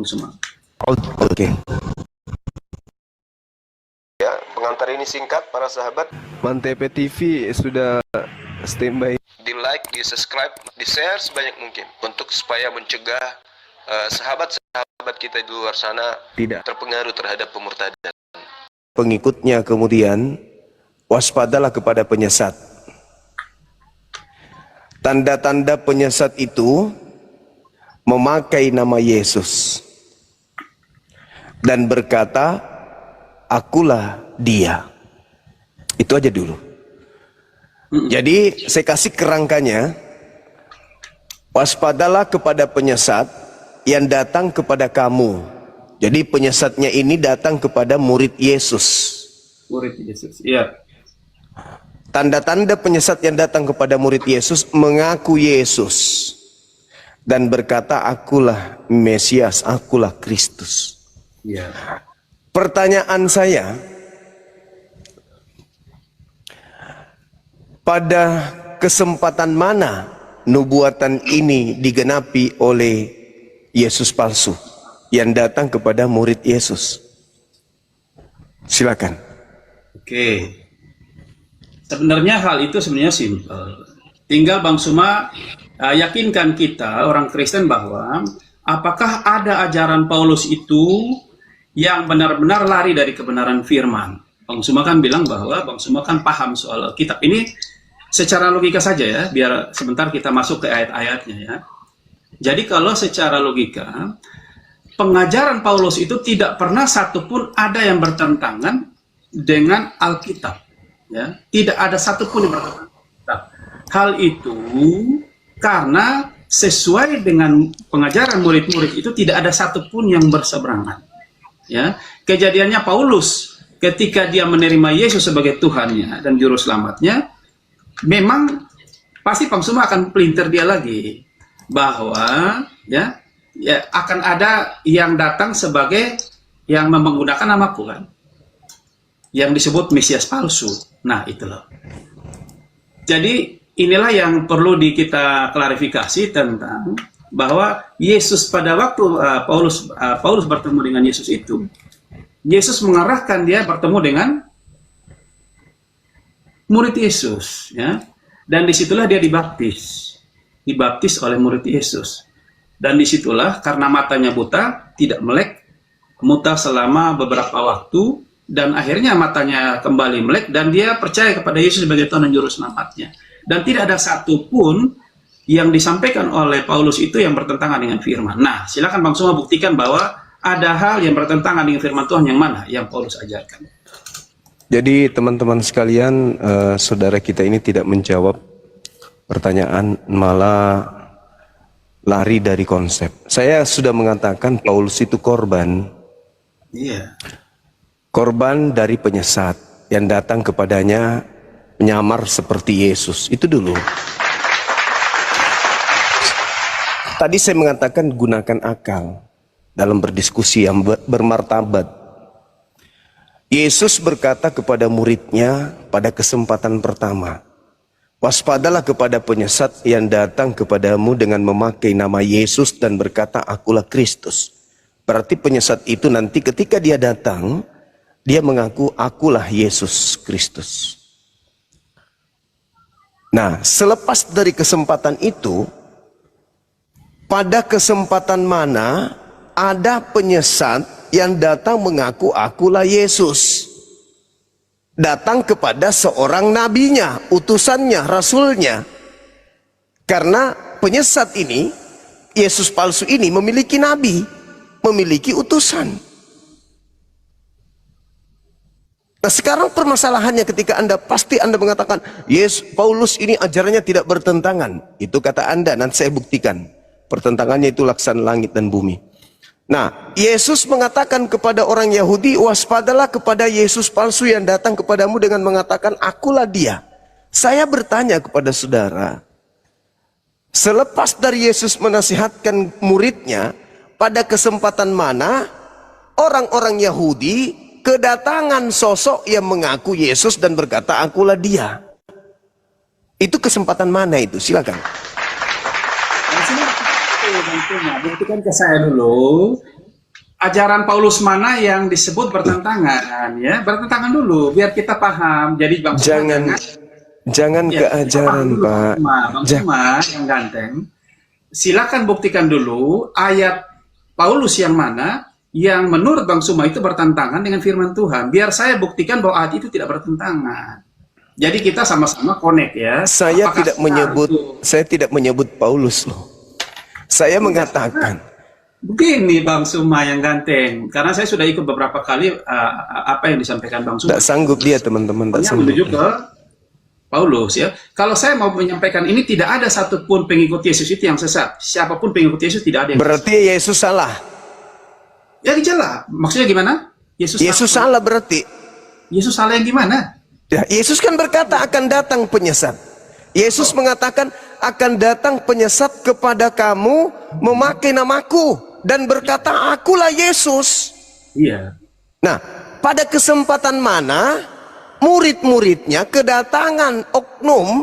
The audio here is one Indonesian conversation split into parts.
Suma. Oke. Ya, pengantar ini singkat para sahabat. Mantep TV sudah standby. Di like, di subscribe, di share sebanyak mungkin untuk supaya mencegah sahabat-sahabat kita di luar sana Tidak terpengaruh terhadap pemurtadan. Pengikutnya kemudian waspadalah kepada penyesat. Tanda-tanda penyesat itu memakai nama Yesus dan berkata, akulah dia. Itu aja dulu. Jadi saya kasih kerangkanya. Waspadalah kepada penyesat yang datang kepada kamu. Jadi penyesatnya ini datang kepada murid Yesus. Murid Yesus, iya. Tanda-tanda penyesat yang datang kepada murid Yesus mengaku Yesus dan berkata, akulah Mesias, akulah Kristus. Iya. Pertanyaan saya, pada kesempatan mana nubuatan ini digenapi oleh Yesus palsu yang datang kepada murid Yesus? Silakan. Oke. Sebenarnya hal itu sebenarnya simpel. Tinggal Bang Suma yakinkan kita orang Kristen bahwa apakah ada ajaran Paulus itu yang benar-benar lari dari kebenaran firman. Bang Suma kan bilang bahwa Bang Suma kan paham soal kitab ini secara logika saja ya, biar sebentar kita masuk ke ayat-ayatnya ya. Jadi kalau secara logika, pengajaran Paulus itu tidak pernah satupun ada yang bertentangan dengan Alkitab. Ya, tidak ada satupun yang bertentangan dengan Alkitab. Hal itu karena sesuai dengan pengajaran murid-murid itu tidak ada satupun yang berseberangan. Ya, kejadiannya Paulus ketika dia menerima Yesus sebagai Tuhannya dan Juru Selamatnya, memang pasti Bang Suma akan pelintir dia lagi bahwa ya akan ada yang datang sebagai yang menggunakan namaku kan, yang disebut Mesias palsu. Nah itulah. Jadi inilah yang perlu kita klarifikasi tentang bahwa Yesus pada waktu Paulus bertemu dengan Yesus itu, Yesus mengarahkan dia bertemu dengan murid Yesus, ya, dan disitulah dia dibaptis oleh murid Yesus, dan disitulah karena matanya buta, tidak melek, muta selama beberapa waktu, dan akhirnya matanya kembali melek, dan dia percaya kepada Yesus sebagai Tuhan dan Juru Selamatnya. Dan tidak ada satupun yang disampaikan oleh Paulus itu yang bertentangan dengan firman. Nah, silakan Bang Suma buktikan bahwa ada hal yang bertentangan dengan firman Tuhan yang mana yang Paulus ajarkan. Jadi teman-teman sekalian, saudara kita ini tidak menjawab pertanyaan, malah lari dari konsep. Saya sudah mengatakan Paulus itu korban. Iya. Korban dari penyesat yang datang kepadanya menyamar seperti Yesus. Itu dulu. Tadi saya mengatakan gunakan akal dalam berdiskusi yang bermartabat. Yesus berkata kepada muridnya pada kesempatan pertama, waspadalah kepada penyesat yang datang kepadamu dengan memakai nama Yesus dan berkata, akulah Kristus. Berarti penyesat itu nanti ketika dia datang, dia mengaku, akulah Yesus Kristus. Nah, selepas dari kesempatan itu, pada kesempatan mana ada penyesat yang datang mengaku, akulah Yesus. Datang kepada seorang nabinya, utusannya, rasulnya. Karena penyesat ini, Yesus palsu ini memiliki nabi, memiliki utusan. Nah sekarang permasalahannya ketika pasti Anda mengatakan, yes, Paulus ini ajarannya tidak bertentangan. Itu kata Anda, nanti saya buktikan. Pertentangannya itu laksana langit dan bumi. Nah, Yesus mengatakan kepada orang Yahudi, waspadalah kepada Yesus palsu yang datang kepadamu dengan mengatakan, akulah dia. Saya bertanya kepada saudara, selepas dari Yesus menasihatkan muridnya, pada kesempatan mana orang-orang Yahudi kedatangan sosok yang mengaku Yesus dan berkata, akulah dia? Itu kesempatan mana itu? Silakan. Buktikan ke saya dulu ajaran Paulus mana yang disebut bertentangan, ya? Bertentangan dulu biar kita paham. Jadi Bang Suma Jangan ya, keajaran, dulu, Pak. Bang Suma yang ganteng, silakan buktikan dulu ayat Paulus yang mana yang menurut Bang Suma itu bertentangan dengan firman Tuhan. Biar saya buktikan bahwa ayat itu tidak bertentangan. Jadi kita sama-sama connect ya. Saya Apakah tidak menyebut Paulus loh. Saya mengatakan begini Bang Suma yang ganteng, karena saya sudah ikut beberapa kali apa yang disampaikan Bang Suma. tidak sanggup dia, teman-teman, tidak sanggup. Menuju ke Paulus ya. Kalau saya mau menyampaikan ini, tidak ada satupun pengikut Yesus itu yang sesat. Siapapun pengikut Yesus tidak ada yang Berarti sesat. Yesus salah. Ya jelas. Maksudnya gimana? Yesus salah berarti. Yesus salah yang gimana? Ya, Yesus kan berkata akan datang penyesat. Yesus mengatakan akan datang penyesat kepada kamu memakai namaku dan berkata akulah Yesus. Iya. Nah, pada kesempatan mana murid-muridnya kedatangan oknum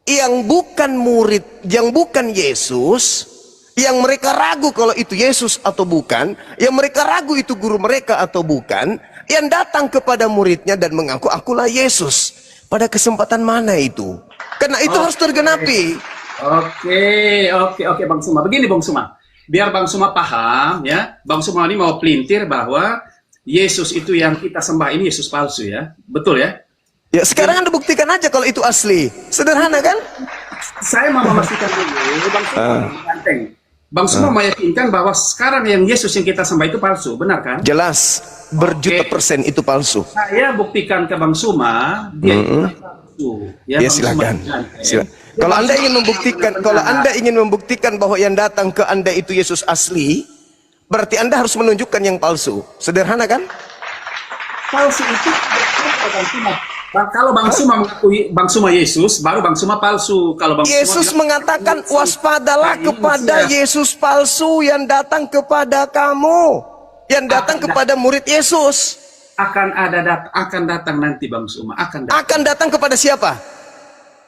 yang bukan murid, yang bukan Yesus, yang mereka ragu kalau itu Yesus atau bukan, yang mereka ragu itu guru mereka atau bukan, yang datang kepada muridnya dan mengaku akulah Yesus. Pada kesempatan mana itu? Karena itu harus tergenapi. Oke, Bang Suma. Begini Bang Suma, biar Bang Suma paham ya. Bang Suma ini mau pelintir bahwa Yesus itu yang kita sembah ini Yesus palsu ya. Betul ya? Ya sekarang Anda buktikan aja kalau itu asli. Sederhana kan? Saya mau memastikan dulu Bang Suma ganteng. Bang Suma meyakinkan bahwa sekarang yang Yesus yang kita sembah itu palsu, benar kan? Jelas, berjuta persen itu palsu. Saya buktikan ke Bang Suma, dia itu palsu. Ya silakan. Kalau Anda ingin membuktikan, bahwa yang datang ke Anda itu Yesus asli, berarti Anda harus menunjukkan yang palsu. Sederhana kan? Palsu itu Bang Suma. Kalau Bang Suma mengakui Bang Suma Yesus, baru Bang Suma palsu. Kalau Bang Yesus Suma mengatakan waspadalah kepada Yesus palsu yang datang kepada kamu, yang datang kepada murid Yesus. Akan datang nanti Bang Suma, akan datang kepada siapa?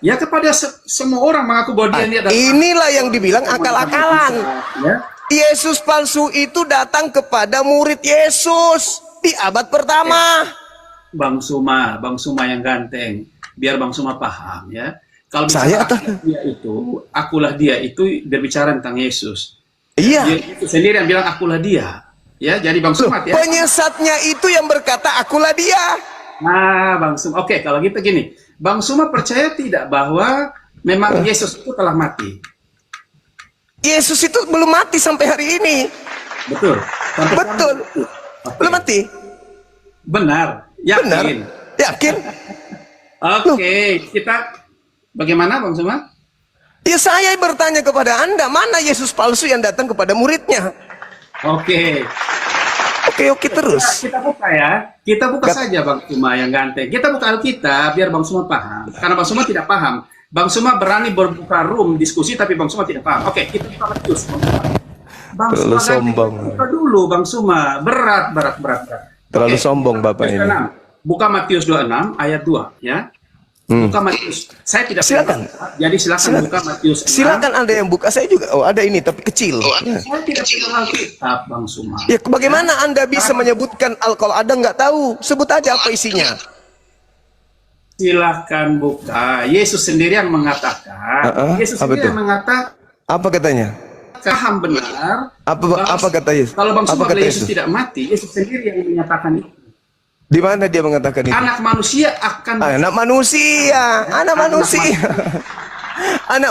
Ya kepada semua orang mengaku bahwa dia datang. Inilah yang dibilang akal-akalan. Ya. Yesus palsu itu datang kepada murid Yesus di abad pertama. Bang Suma yang ganteng, biar Bang Suma paham ya. Kalau saya akulah dia itu berbicara tentang Yesus. Iya. Dia itu sendiri yang bilang akulah dia. Ya, jadi Bang Suma ya. Penyesatnya itu yang berkata akulah dia. Nah, Bang Suma. Oke, kalau gitu gini. Bang Suma percaya tidak bahwa memang Yesus itu telah mati? Yesus itu belum mati sampai hari ini. Betul. Betul. Belum mati. Benar. Yakin. Benar. Yakin. Oke, kita bagaimana Bang Suma? Ya saya bertanya kepada Anda, mana Yesus palsu yang datang kepada muridnya? Oke terus. Kita buka ya. Kita buka saja Bang Suma yang ganteng. Kita buka Alkitab biar Bang Suma paham. Karena Bang Suma tidak paham. Bang Suma berani berbuka room diskusi tapi Bang Suma tidak paham. Oke, kita buka Matius. Bang Suma sombong. Buka dulu Bang Suma. Berat. Terlalu sombong Bapak ini. Buka Matius 26 ayat 2 ya. Buka Matius. Saya tidak silakan. Jadi silakan buka Matius 6. Silakan Anda yang buka. Saya juga. Oh, ada ini tapi kecil. Saya tidak kenal Alkitab Bang Suma. Ya, bagaimana Anda bisa menyebutkan kalau Anda nggak tahu? Sebut aja apa isinya. Silahkan buka. Yesus sendiri yang mengatakan. Yesus sendiri yang mengatakan. Apa katanya? Paham benar. Apa kata Yesus? Kalau Bang Suma bilang Yesus tidak mati, Yesus sendiri yang menyatakan itu. Di mana dia mengatakan itu? Anak manusia akan. Anak manusia. Anak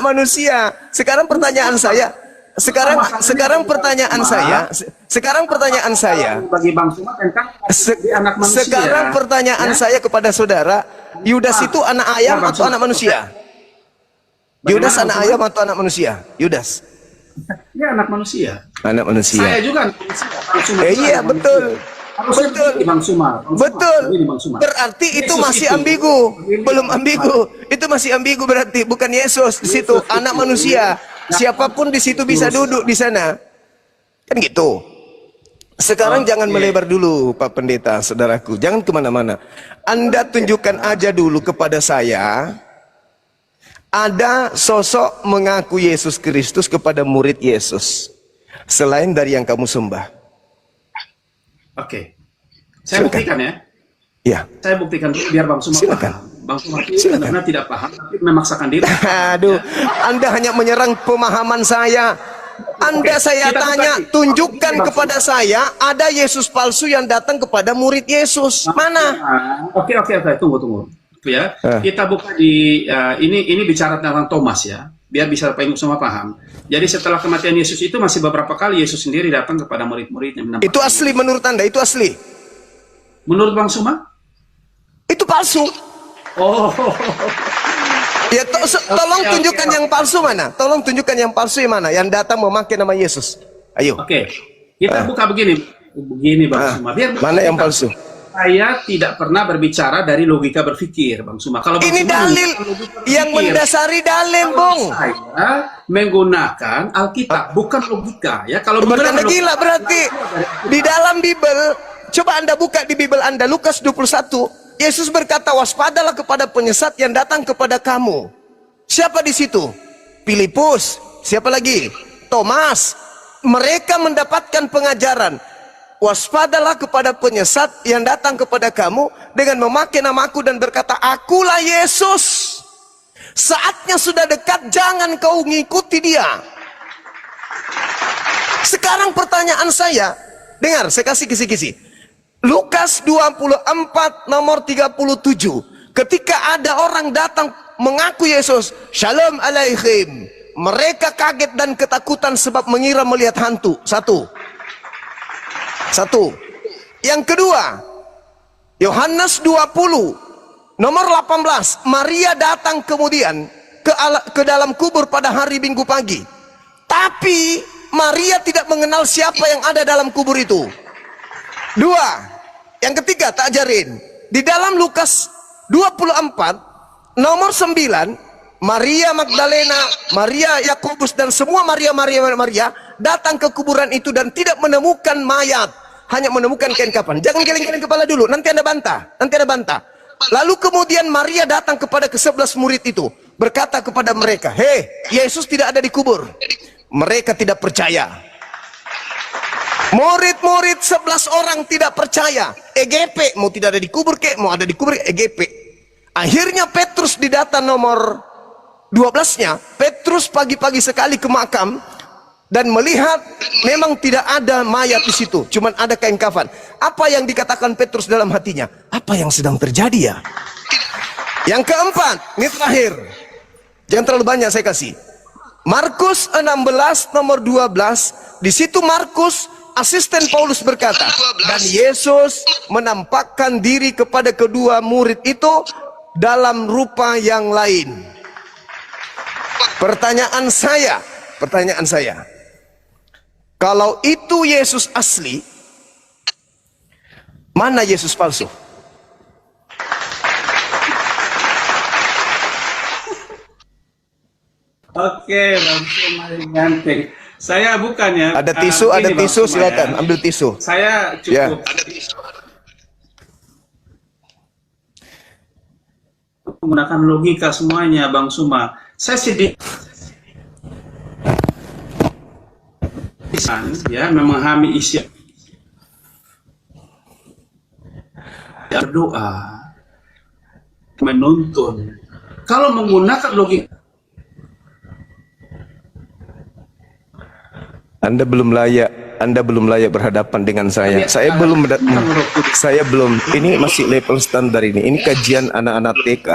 manusia. Sekarang pertanyaan saya. Sekarang pertanyaan saya. Bagi Bang Suma tentang anak manusia. Sekarang pertanyaan saya kepada saudara, Yudas itu anak ayam atau anak manusia? Yudas anak ayam atau anak manusia? Yudas. Dia anak manusia. Anak manusia. Saya juga anak manusia. Iya betul. Betul. Bang Suma. Betul. Berarti itu masih ambigu. Belum ambigu. Itu masih ambigu berarti bukan Yesus di situ, anak manusia. Siapapun di situ bisa duduk di sana. Kan gitu. Sekarang jangan melebar dulu Pak Pendeta, saudaraku. Jangan kemana-mana. Anda tunjukkan aja dulu kepada saya. Ada sosok mengaku Yesus Kristus kepada murid Yesus. Selain dari yang kamu sembah. Oke. Saya Silakan. buktikan ya. Ya. Saya buktikan dulu biar Bang Suma Silakan. paham. Bang Suma itu Silakan. benar-benar tidak paham, tapi memaksakan diri. Aduh, Anda hanya menyerang pemahaman saya. Anda Oke, saya kita tanya, buka- tunjukkan Oke, kepada saya ada Yesus palsu yang datang kepada murid Yesus. Mana? Oke, tunggu. Ya, Eh. kita buka di ini bicara tentang Thomas ya, biar bisa Pak Ibu semua paham. Jadi setelah kematian Yesus itu masih beberapa kali Yesus sendiri datang kepada murid-muridnya. Itu asli menurut Anda? Itu asli? Menurut Bang Suma? Itu palsu. Oh, Ya, tolong Oke, tunjukkan oke. yang palsu mana? Tolong tunjukkan yang palsu yang mana? Yang datang memakai nama Yesus. Ayo. oke. Kita buka begini Bang Ah, Suma. Biar mana yang palsu? Saya tidak pernah berbicara dari logika berpikir, Bang Suma. Kalau Bang Ini Suma dalil menggunakan logika yang berpikir, mendasari dalil, Bung. saya menggunakan Alkitab, bukan logika ya. Kalau Berarti Anda menggunakan gila berarti. Di dalam Bible, coba Anda buka di Bible Anda, Lukas 21. Yesus berkata, waspadalah kepada penyesat yang datang kepada kamu. Siapa di situ? Filipus. Siapa lagi? Thomas. Mereka mendapatkan pengajaran. Waspadalah kepada penyesat yang datang kepada kamu dengan memakai namaku dan berkata, akulah Yesus. Saatnya sudah dekat, jangan kau ngikuti dia. Sekarang pertanyaan saya, dengar, saya kasih kisi-kisi. Lukas 24 nomor 37. Ketika ada orang datang mengaku Yesus, Shalom alaikum. Mereka kaget dan ketakutan sebab mengira melihat hantu. Satu. Yang kedua, Yohanes 20 nomor 18. Maria datang kemudian ke dalam kubur pada hari Minggu pagi. Tapi Maria tidak mengenal siapa yang ada dalam kubur itu. Dua. Yang ketiga, tak ajarin. Di dalam Lukas 24 nomor 9, Maria Magdalena, Maria Yakobus dan semua Maria datang ke kuburan itu dan tidak menemukan mayat, hanya menemukan kain kafan. Jangan geleng-geleng kepala dulu, nanti Anda bantah. Lalu kemudian Maria datang kepada ke-11 murid itu, berkata kepada mereka, "Hei, Yesus tidak ada di kubur." Mereka tidak percaya. Murid-murid 11 orang tidak percaya. EGP, mau tidak ada di kubur kek, mau ada di kubur, EGP. Akhirnya Petrus di data nomor 12-nya, Petrus pagi-pagi sekali ke makam dan melihat memang tidak ada mayat di situ, cuman ada kain kafan. Apa yang dikatakan Petrus dalam hatinya? Apa yang sedang terjadi ya? Yang keempat, ini terakhir. Jangan terlalu banyak saya kasih. Markus 16 nomor 12. Di situ Markus, asisten Paulus berkata, dan Yesus menampakkan diri kepada kedua murid itu dalam rupa yang lain. Pertanyaan saya, kalau itu Yesus asli, mana Yesus palsu? Oke, Bang Suma ganteng. Saya bukan ya. Ada tisu, begini, Bang Suma, silakan ya. ambil tisu. Saya Ya. cukup menggunakan logika semuanya, Bang Suma. Saya sedih ya memahami isi berdoa, menuntun. Kalau menggunakan logika, Anda belum layak berhadapan dengan saya. Saya belum. Ini masih level standar ini. Ini kajian anak-anak TK.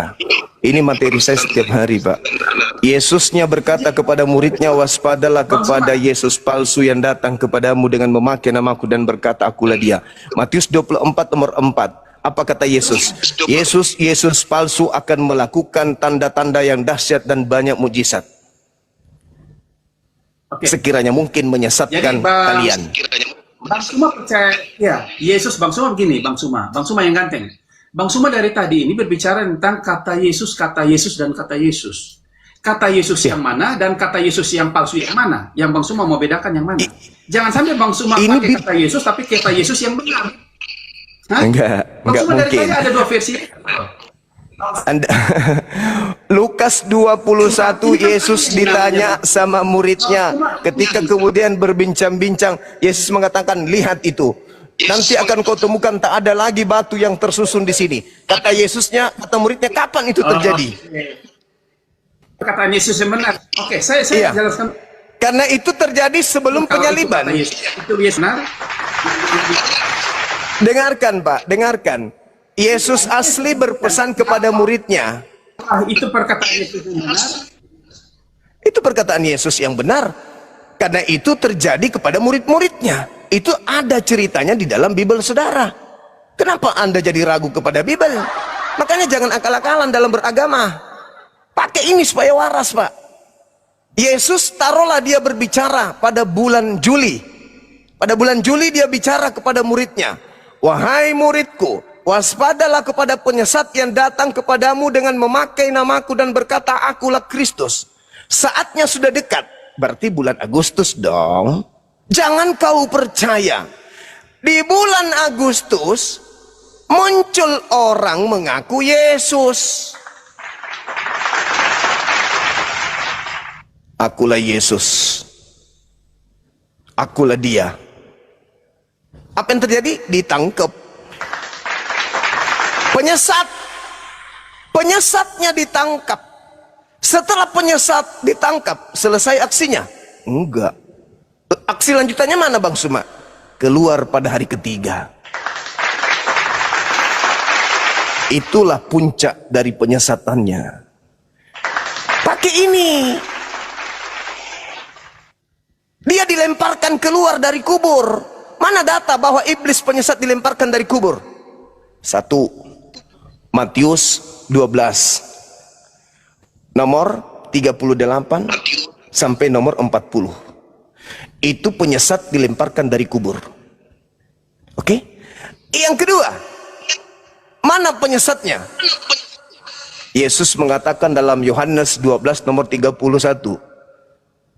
Ini materi saya setiap hari, Pak. Yesusnya berkata kepada muridnya, waspadalah kepada Yesus palsu yang datang kepadamu dengan memakai namaku dan berkata, akulah dia. Matius 24 nomor 4. Apa kata Yesus? Yesus palsu akan melakukan tanda-tanda yang dahsyat dan banyak mujizat. oke. Sekiranya mungkin menyesatkan kalian. Bang Suma percaya, ya, Yesus, Bang Suma begini, Bang Suma yang ganteng. Bang Suma dari tadi ini berbicara tentang kata Yesus, dan kata Yesus. Kata Yesus yang mana dan kata Yesus yang palsu yang mana? Yang Bang Suma mau bedakan yang mana? Jangan sampai Bang Suma pakai kata Yesus, tapi kata Yesus yang benar. Hah? Bang Enggak Suma dari mungkin. tadi ada dua versi. Anda Lukas 21 Yesus ditanya sama muridnya ketika kemudian berbincang-bincang, Yesus mengatakan, lihat itu. Nanti akan kau temukan tak ada lagi batu yang tersusun di sini. Kata Yesusnya, kata muridnya, kapan itu terjadi? Perkataan Yesus yang benar. Oke, saya Iya. jelaskan. Karena itu terjadi sebelum Kalau penyaliban. Itu Yesus benar. Dengarkan Pak, dengarkan. Yesus asli berpesan kepada muridnya. Itu perkataan Yesus yang benar. Itu perkataan Yesus yang benar. Karena itu terjadi kepada murid-muridnya. Itu ada ceritanya di dalam Bible, saudara. Kenapa Anda jadi ragu kepada Bible? Makanya jangan akal-akalan dalam beragama. Pakai ini supaya waras, Pak. Yesus taruhlah dia berbicara pada bulan Juli. Pada bulan Juli dia bicara kepada muridnya. Wahai muridku, waspadalah kepada penyesat yang datang kepadamu dengan memakai namaku dan berkata, akulah Kristus. Saatnya sudah dekat. Berarti bulan Agustus dong. Jangan kau percaya. Di bulan Agustus muncul orang mengaku Yesus. Akulah Yesus. Akulah dia. Apa yang terjadi? Ditangkap. Penyesatnya ditangkap. Setelah penyesat ditangkap, selesai aksinya? Enggak. Aksi lanjutannya mana Bang Suma? Keluar pada hari ketiga. Itulah puncak dari penyesatannya. Pakai ini. Dia dilemparkan keluar dari kubur. Mana data bahwa iblis penyesat dilemparkan dari kubur? 1 Matius 12 nomor 38 sampai nomor 40. Itu penyesat dilemparkan dari kubur. Oke? Yang kedua, mana penyesatnya? Yesus mengatakan dalam Yohanes 12 nomor 31,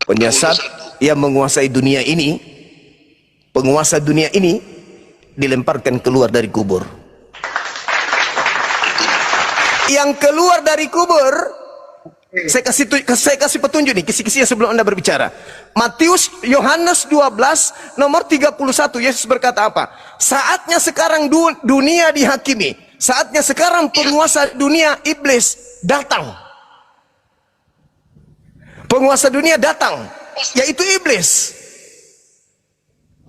penyesat yang menguasai dunia ini, penguasa dunia ini dilemparkan keluar dari kubur. Yang keluar dari kubur, saya kasih petunjuk nih, kisi-kisi sebelum Anda berbicara. Yohanes 12 nomor 31, Yesus berkata apa? Saatnya sekarang dunia dihakimi. Saatnya sekarang penguasa dunia iblis datang. Penguasa dunia datang, yaitu iblis.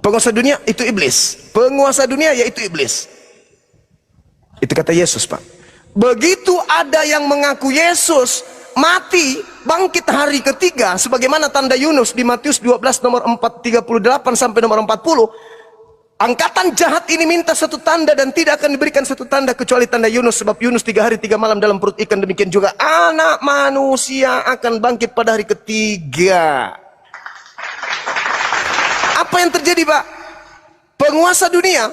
Penguasa dunia itu iblis. Penguasa dunia yaitu iblis. Itu kata Yesus, Pak. Begitu ada yang mengaku Yesus, mati, bangkit hari ketiga, sebagaimana tanda Yunus di Matius 12 nomor 38 sampai nomor 40. Angkatan jahat ini minta satu tanda dan tidak akan diberikan satu tanda kecuali tanda Yunus, sebab Yunus 3 hari 3 malam dalam perut ikan, demikian juga anak manusia akan bangkit pada hari ketiga. Apa yang terjadi, Pak? Penguasa dunia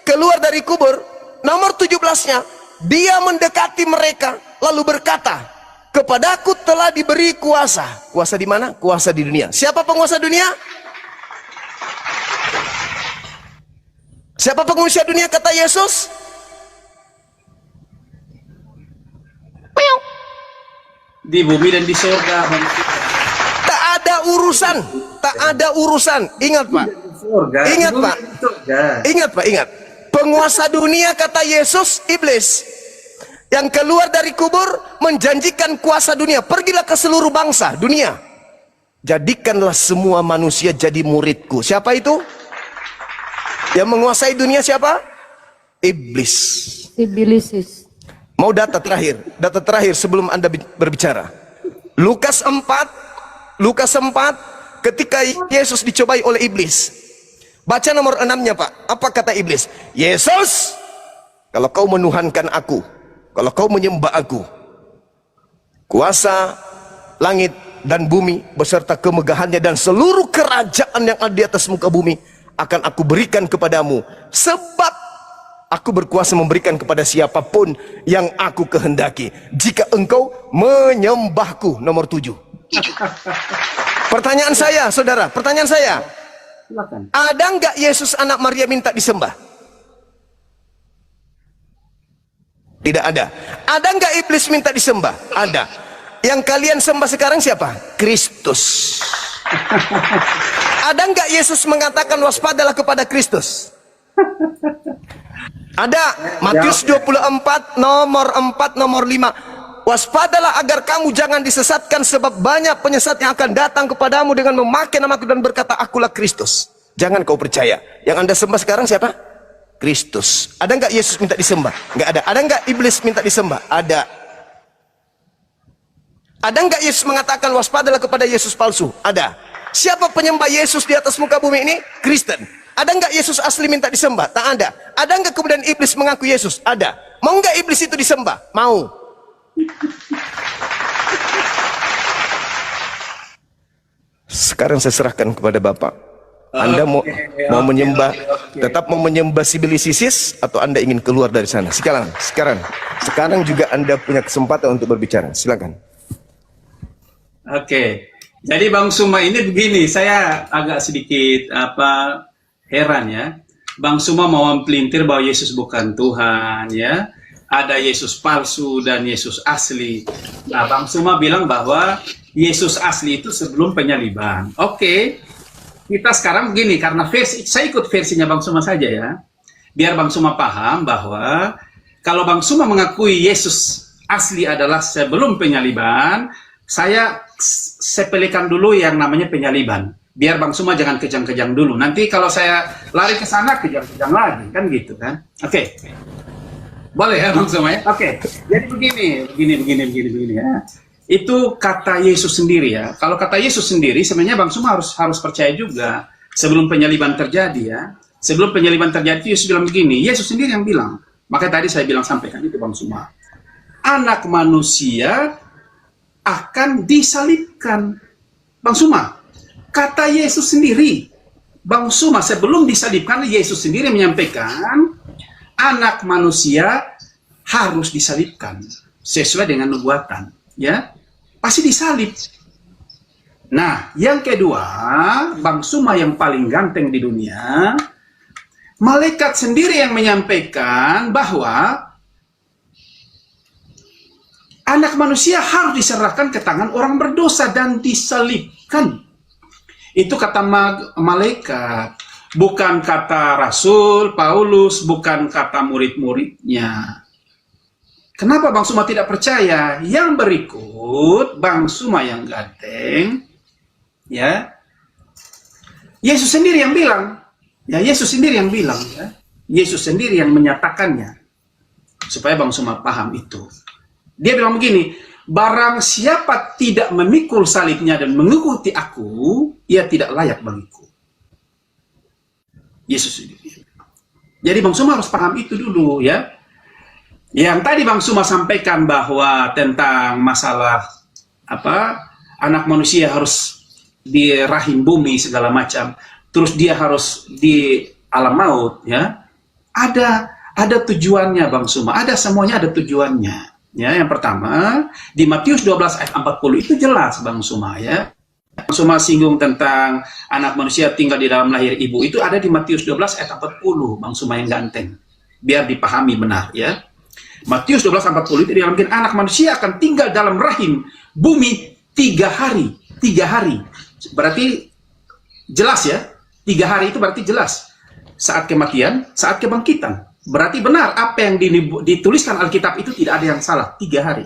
keluar dari kubur, nomor 17-nya, dia mendekati mereka lalu berkata, kepadaku telah diberi kuasa. Kuasa di mana? Kuasa di dunia. Siapa penguasa dunia? Siapa penguasa dunia kata Yesus? Di bumi dan di surga. Tak ada urusan. Tak ada urusan. Ingat Pak. Ingat Pak. Ingat Pak, ingat. Penguasa dunia kata Yesus, iblis. Yang keluar dari kubur menjanjikan kuasa dunia. Pergilah ke seluruh bangsa dunia. Jadikanlah semua manusia jadi muridku. Siapa itu? Yang menguasai dunia siapa? Iblis. Iblis. Mau data terakhir? Data terakhir sebelum Anda berbicara. Lukas 4 ketika Yesus dicobai oleh iblis. Baca nomor 6-nya Pak. Apa kata iblis? Yesus, kalau kau menuhankan aku, kalau kau menyembah aku, kuasa langit dan bumi beserta kemegahannya dan seluruh kerajaan yang ada di atas muka bumi akan aku berikan kepadamu, sebab aku berkuasa memberikan kepada siapapun yang aku kehendaki, jika engkau menyembahku. Nomor 7. Pertanyaan saya, saudara, pertanyaan saya, Silakan. ada nggak Yesus anak Maria minta disembah? Tidak ada. Ada nggak iblis minta disembah? Ada. Yang kalian sembah sekarang siapa? Kristus. Ada nggak Yesus mengatakan waspadalah kepada Kristus? Ada Matius 24 nomor 4 nomor 5. Waspadalah agar kamu jangan disesatkan, sebab banyak penyesat yang akan datang kepadamu dengan memakai namaku dan berkata, akulah Kristus. Jangan kau percaya. Yang Anda sembah sekarang siapa? Kristus. Ada nggak Yesus minta disembah? Nggak ada. Ada nggak iblis minta disembah? Ada. Ada nggak Yesus mengatakan waspadalah kepada Yesus palsu? Ada. Siapa penyembah Yesus di atas muka bumi ini? Kristen. Ada nggak Yesus asli minta disembah? Tak ada. Ada nggak kemudian iblis mengaku Yesus? Ada. Mau nggak iblis itu disembah? Mau. Sekarang saya serahkan kepada Bapak. Anda mau menyembah, tetap mau menyembah Sibilisisis, atau Anda ingin keluar dari sana? Sekarang juga Anda punya kesempatan untuk berbicara. Silakan. Oke. Jadi Bang Suma ini begini, saya agak sedikit heran ya. Bang Suma mau mempelintir bahwa Yesus bukan Tuhan ya. Ada Yesus palsu dan Yesus asli. Nah, Bang Suma bilang bahwa Yesus asli itu sebelum penyaliban. Oke. Kita sekarang begini, karena saya ikut versinya Bang Suma saja ya. Biar Bang Suma paham bahwa kalau Bang Suma mengakui Yesus asli adalah sebelum penyaliban, saya sepelekan dulu yang namanya penyaliban. Biar Bang Suma jangan kejang-kejang dulu. Nanti kalau saya lari ke sana, kejang-kejang lagi. Kan gitu kan. Oke. Boleh ya Bang Suma ya? Oke. Jadi begini ya. Itu kata Yesus sendiri ya. Kalau kata Yesus sendiri, sebenarnya Bang Suma harus percaya juga. Sebelum penyaliban terjadi ya. Sebelum penyaliban terjadi, Yesus bilang begini. Yesus sendiri yang bilang. Makanya tadi saya bilang sampaikan itu Bang Suma. Anak manusia akan disalibkan. Bang Suma, kata Yesus sendiri. Bang Suma, sebelum disalibkan, Yesus sendiri menyampaikan anak manusia harus disalibkan sesuai dengan nubuatan, ya. Pasti disalib. Nah, yang kedua, Bang Suma yang paling ganteng di dunia, malaikat sendiri yang menyampaikan bahwa anak manusia harus diserahkan ke tangan orang berdosa dan disalibkan. Itu kata malaikat, bukan kata Rasul Paulus, bukan kata murid-muridnya. Kenapa Bang Suma tidak percaya? Yang berikut, Bang Suma yang ganteng, ya. Yesus sendiri yang bilang, ya Yesus sendiri yang bilang, ya. Yesus sendiri yang menyatakannya, supaya Bang Suma paham itu. Dia bilang begini, barang siapa tidak memikul salibnya dan mengikuti aku, ia tidak layak bagiku. Yesus sendiri. Jadi Bang Suma harus paham itu dulu ya. Yang tadi Bang Suma sampaikan bahwa tentang masalah anak manusia harus di rahim bumi segala macam, terus dia harus di alam maut ya. Ada tujuannya Bang Suma, semuanya ada tujuannya. Ya, yang pertama di Matius 12 ayat 40 itu jelas Bang Suma ya. Bang Suma singgung tentang anak manusia tinggal di dalam lahir ibu, itu ada di Matius 12 ayat 40 Bang Suma yang ganteng. Biar dipahami benar ya. Matius 12:40 itu dialami anak manusia akan tinggal dalam rahim bumi 3 hari. 3 hari. Berarti jelas ya. 3 hari itu berarti jelas. Saat kematian, saat kebangkitan. Berarti benar apa yang dituliskan Alkitab itu tidak ada yang salah. 3 hari.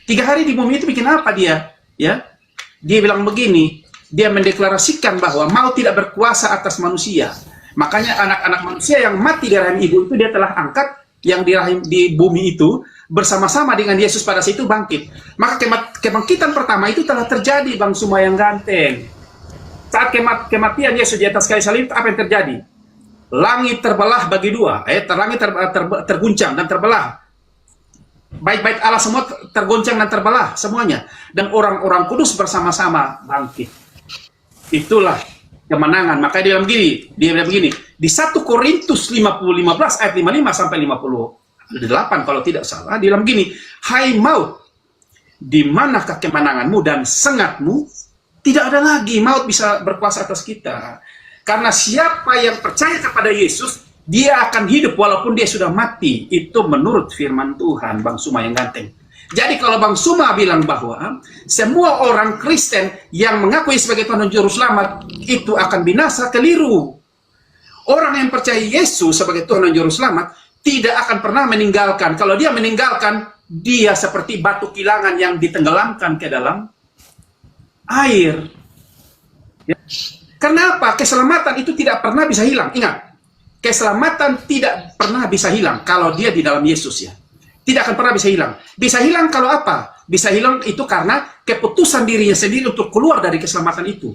3 hari di bumi itu bikin apa dia? Ya. Dia bilang begini, dia mendeklarasikan bahwa maut tidak berkuasa atas manusia. Makanya anak-anak manusia yang mati di rahim ibu itu dia telah angkat, yang di bumi itu bersama-sama dengan Yesus pada situ bangkit. Maka kebangkitan pertama itu telah terjadi Bang Suma yang ganteng. Saat kematian Yesus di atas kayu salib, apa yang terjadi? Langit terbelah bagi dua, langit terguncang dan terbelah. Bait-bait Allah semua tergoncang dan terbelah semuanya. Dan orang-orang kudus bersama-sama bangkit. Itulah kemenangan. Makanya dia bilang begini, di 1 Korintus 15 ayat 55 sampai 58 kalau tidak salah, dia bilang begini, hai maut, di manakah kemenanganmu dan sengatmu? Tidak ada lagi maut bisa berkuasa atas kita. Karena siapa yang percaya kepada Yesus, dia akan hidup walaupun dia sudah mati. Itu menurut firman Tuhan, Bang Suma yang ganteng. Jadi kalau Bang Suma bilang bahwa semua orang Kristen yang mengakui sebagai Tuhan dan Juru Selamat itu akan binasa, keliru. Orang yang percaya Yesus sebagai Tuhan dan Juru Selamat tidak akan pernah meninggalkan. Kalau dia meninggalkan, dia seperti batu kilangan yang ditenggelamkan ke dalam air. Ya. Kenapa? Keselamatan itu tidak pernah bisa hilang. Ingat, keselamatan tidak pernah bisa hilang kalau dia di dalam Yesus ya. Tidak akan pernah bisa hilang. Bisa hilang kalau apa? Bisa hilang itu karena keputusan dirinya sendiri untuk keluar dari keselamatan itu.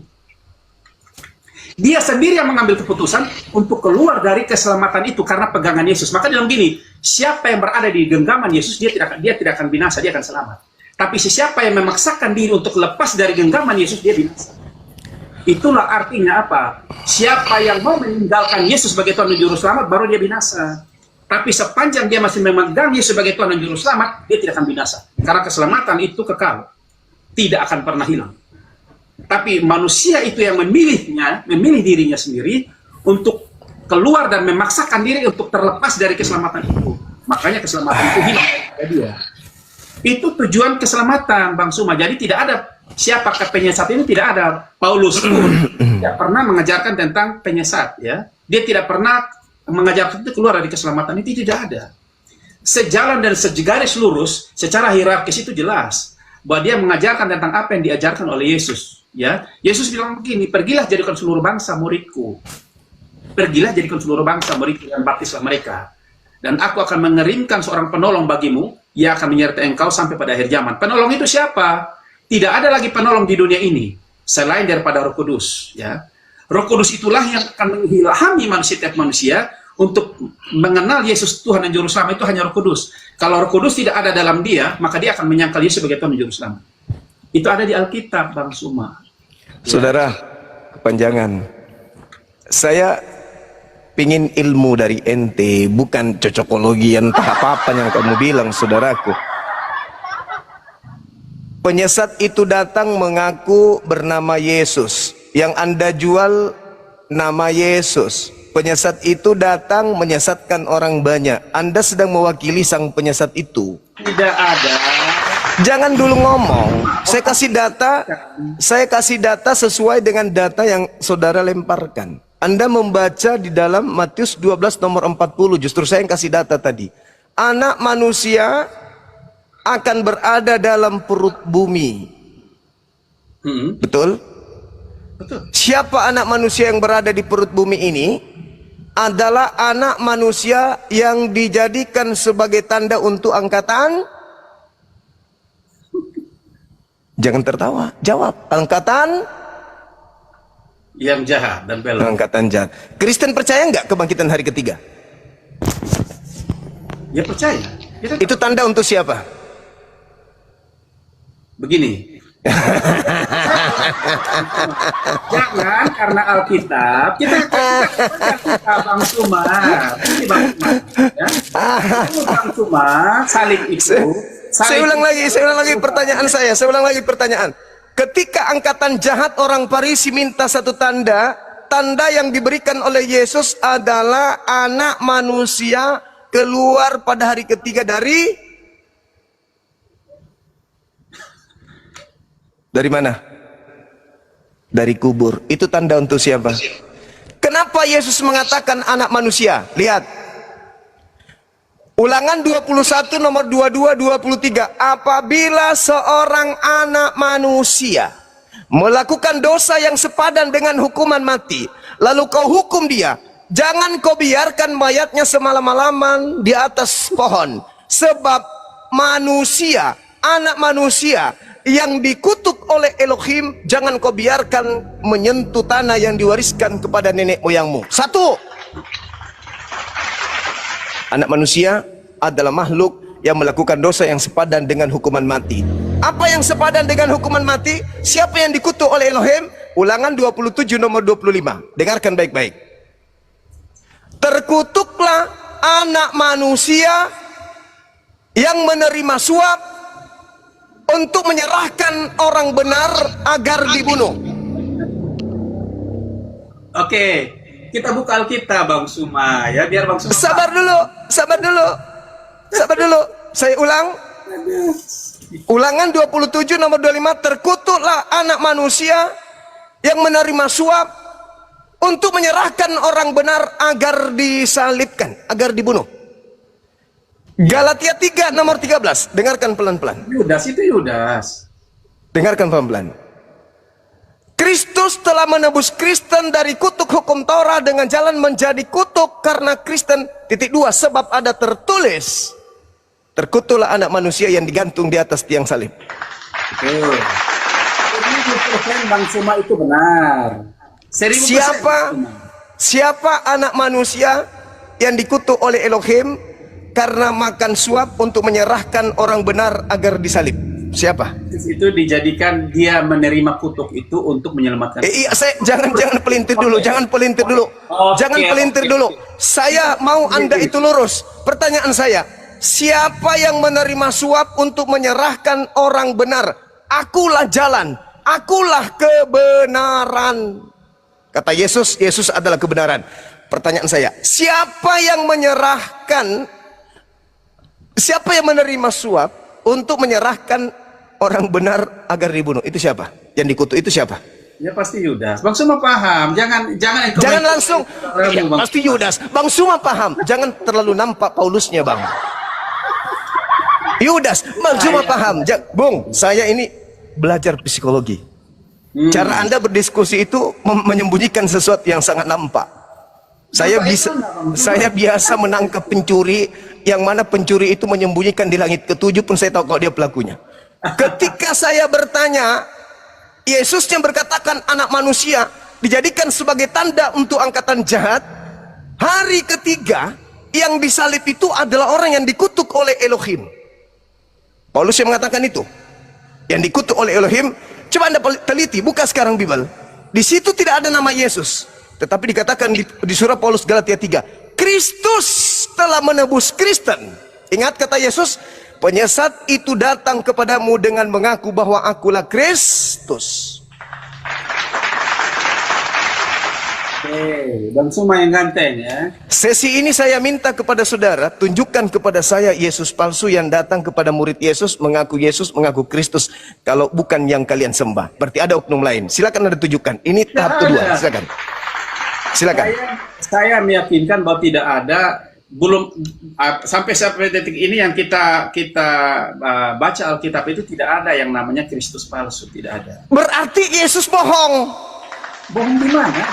Dia sendiri yang mengambil keputusan untuk keluar dari keselamatan itu karena pegangan Yesus. Maka dalam gini, siapa yang berada di genggaman Yesus, dia tidak akan binasa, dia akan selamat. Tapi siapa yang memaksakan diri untuk lepas dari genggaman Yesus, dia binasa. Itulah artinya apa? Siapa yang mau meninggalkan Yesus sebagai Tuhan dan Juru Selamat, baru dia binasa. Tapi sepanjang dia masih memegang Yesus sebagai Tuhan dan Juru Selamat, dia tidak akan binasa. Karena keselamatan itu kekal, tidak akan pernah hilang. Tapi manusia itu yang memilih dirinya sendiri untuk keluar dan memaksakan diri untuk terlepas dari keselamatan itu. Makanya keselamatan itu hilang dari dia. Itu tujuan keselamatan, Bang Suma. Jadi tidak ada siapakah penyesat ini, tidak ada. Paulus pun tidak pernah mengajarkan tentang penyesat, ya. Dia tidak pernah mengajarkan itu keluar dari keselamatan, itu tidak ada. Sejalan dan segaris lurus secara hierarkis itu jelas bahwa dia mengajarkan tentang apa yang diajarkan oleh Yesus. Ya, Yesus bilang begini, pergilah jadikan seluruh bangsa muridku. Pergilah jadikan seluruh bangsa muridku dan baptislah mereka. Dan aku akan mengerimkan seorang penolong bagimu, ia akan menyertai engkau sampai pada akhir zaman. Penolong itu siapa? Tidak ada lagi penolong di dunia ini selain daripada Roh Kudus. Ya, Roh Kudus itulah yang akan mengilhami setiap manusia untuk mengenal Yesus Tuhan dan Juru Selamat. Itu hanya Roh Kudus. Kalau Roh Kudus tidak ada dalam dia, maka dia akan menyangkal Yesus sebagai Tuhan dan Juru Selamat. Itu ada di Alkitab, Bang Suma. Saudara, kepanjangan. Saya pingin ilmu dari ente, bukan cocokologi entah apa-apa yang kamu bilang, saudaraku. Penyesat itu datang mengaku bernama Yesus. Yang Anda jual nama Yesus. Penyesat itu datang menyesatkan orang banyak. Anda sedang mewakili sang penyesat itu. Tidak ada. Jangan dulu ngomong. Saya kasih data sesuai dengan data yang saudara lemparkan. Anda membaca di dalam Matius 12 nomor 40. Justru saya yang kasih data tadi. Anak manusia akan berada dalam perut bumi. Betul? Betul. Siapa anak manusia yang berada di perut bumi ini? Adalah anak manusia yang dijadikan sebagai tanda untuk angkatan. Jangan tertawa, jawab. Angkatan yang jahat dan belok. Angkatan jahat. Kristen percaya nggak kebangkitan hari ketiga? Ya percaya. Itu tanda untuk siapa? Begini. Jangan karena Alkitab kita Bang Suma. Ini Bang Suma. Ya. Bang Suma salib itu. Saya ulang lagi pertanyaan saya. Saya ulang lagi pertanyaan. Ketika angkatan jahat orang Farisi minta satu tanda, tanda yang diberikan oleh Yesus adalah anak manusia keluar pada hari ketiga dari mana? Dari kubur. Itu tanda untuk siapa? Kenapa Yesus mengatakan anak manusia? Lihat. Ulangan 21 nomor 22 23. Apabila seorang anak manusia melakukan dosa yang sepadan dengan hukuman mati, lalu kau hukum dia, jangan kau biarkan mayatnya semalam-malaman di atas pohon. Sebab manusia, anak manusia yang dikutuk oleh Elohim, jangan kau biarkan menyentuh tanah yang diwariskan kepada nenek moyangmu. Satu, anak manusia adalah makhluk yang melakukan dosa yang sepadan dengan hukuman mati. Apa yang sepadan dengan hukuman mati? Siapa yang dikutuk oleh Elohim? Ulangan 27 nomor 25. Dengarkan baik-baik. Terkutuklah anak manusia yang menerima suap untuk menyerahkan orang benar agar dibunuh. Oke, kita buka Alkitab Bang Suma ya, biar Bang Suma. Sabar dulu. Saya ulang. Ulangan 27 nomor 25. Terkutuklah anak manusia yang menerima suap untuk menyerahkan orang benar agar disalibkan, agar dibunuh. Galatia 3 nomor 13. Dengarkan pelan-pelan. Yudas itu Yudas. Dengarkan pelan-pelan. Kristus telah menebus Kristen dari kutuk hukum Taurat dengan jalan menjadi kutuk karena Kristen. Titik 2. Sebab ada tertulis, terkutuklah anak manusia yang digantung di atas tiang salib. Betul. 1000% Bang Suma itu benar. 1000% Siapa anak manusia yang dikutuk oleh Elohim karena makan suap untuk menyerahkan orang benar agar disalib? Siapa? Itu dijadikan dia menerima kutuk itu untuk menyelamatkan. Jangan pelintir dulu, jangan pelintir dulu. Jangan pelintir dulu. Saya mau Anda itu lurus. Pertanyaan saya, siapa yang menerima suap untuk menyerahkan orang benar? Akulah jalan, akulah kebenaran. Kata Yesus, Yesus adalah kebenaran. Pertanyaan saya, siapa yang menyerahkan, siapa yang menerima suap untuk menyerahkan orang benar agar dibunuh? Itu siapa? Yang dikutuk itu siapa? Ya pasti Yudas. Bang Suma paham. Jangan langsung. Ya, pasti Yudas. Bang Suma paham. Jangan terlalu nampak Paulusnya, Bang. Yudas. Bang Suma paham. Bung, saya ini belajar psikologi. Cara Anda berdiskusi itu menyembunyikan sesuatu yang sangat nampak. Saya biasa menangkap pencuri, yang mana pencuri itu menyembunyikan di langit ketujuh pun saya tahu kalau dia pelakunya. Ketika saya bertanya, Yesus yang berkatakan anak manusia dijadikan sebagai tanda untuk angkatan jahat, hari ketiga yang disalib itu adalah orang yang dikutuk oleh Elohim. Paulus yang mengatakan itu, yang dikutuk oleh Elohim. Coba Anda teliti, buka sekarang Bible. Di situ tidak ada nama Yesus, tetapi dikatakan di surah Paulus Galatia 3, Kristus telah menebus Kristen. Ingat kata Yesus, penyesat itu datang kepadamu dengan mengaku bahwa akulah Kristus. Oke, Bang Suma yang ganteng ya. Sesi ini saya minta kepada saudara, tunjukkan kepada saya Yesus palsu yang datang kepada murid Yesus, mengaku Kristus, kalau bukan yang kalian sembah. Berarti ada oknum lain. Silakan Anda tunjukkan. Ini tahap kedua. Silakan. Saya meyakinkan bahwa tidak ada, belum sampai detik ini yang kita baca Alkitab itu tidak ada yang namanya Kristus palsu, tidak ada. Berarti Yesus bohong. Bohong di mana?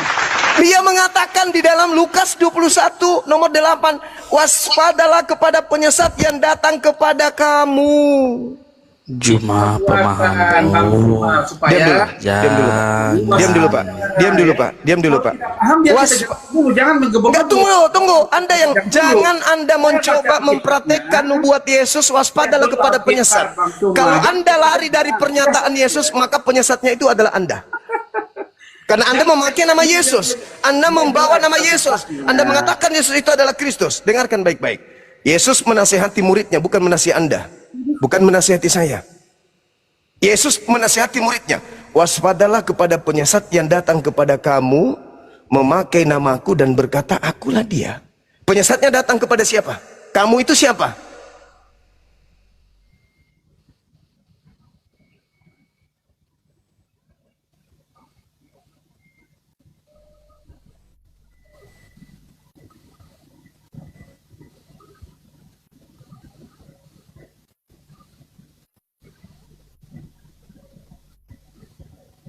Dia mengatakan di dalam Lukas 21 nomor 8, waspadalah kepada penyesat yang datang kepada kamu. Cuma pemahaman supaya diam dulu Pak. Jangan menggebok. Tunggu. Anda yang jangan Anda mencoba mempraktekkan nubuat Yesus, waspadalah kepada penyesat. Kalau Anda lari dari pernyataan Yesus, maka penyesatnya itu adalah Anda. Karena Anda memakai nama Yesus, Anda membawa nama Yesus, Anda mengatakan Yesus itu adalah Kristus. Dengarkan baik-baik. Yesus menasihati muridnya, bukan menasihati Anda, bukan menasihati saya. Yesus menasihati muridnya, waspadalah kepada penyesat yang datang kepada kamu, memakai namaku dan berkata, akulah dia. Penyesatnya datang kepada siapa? Kamu itu siapa?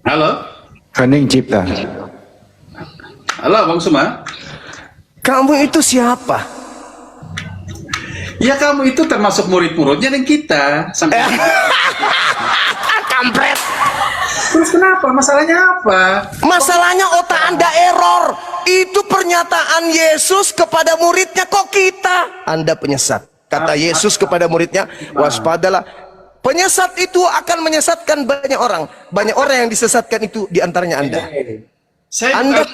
Halo? Hening Cipta. Halo Bang Suma? Kamu itu siapa? Ya kamu itu termasuk murid-muridnya dan kita. Sampai Kampret. Terus kenapa? Masalahnya apa? Masalahnya otak Anda error. Itu pernyataan Yesus kepada muridnya, kok kita? Anda penyesat. Kata Yesus kepada muridnya, waspadalah. Penyesat itu akan menyesatkan banyak orang. Banyak orang yang disesatkan itu diantaranya Anda. Anda,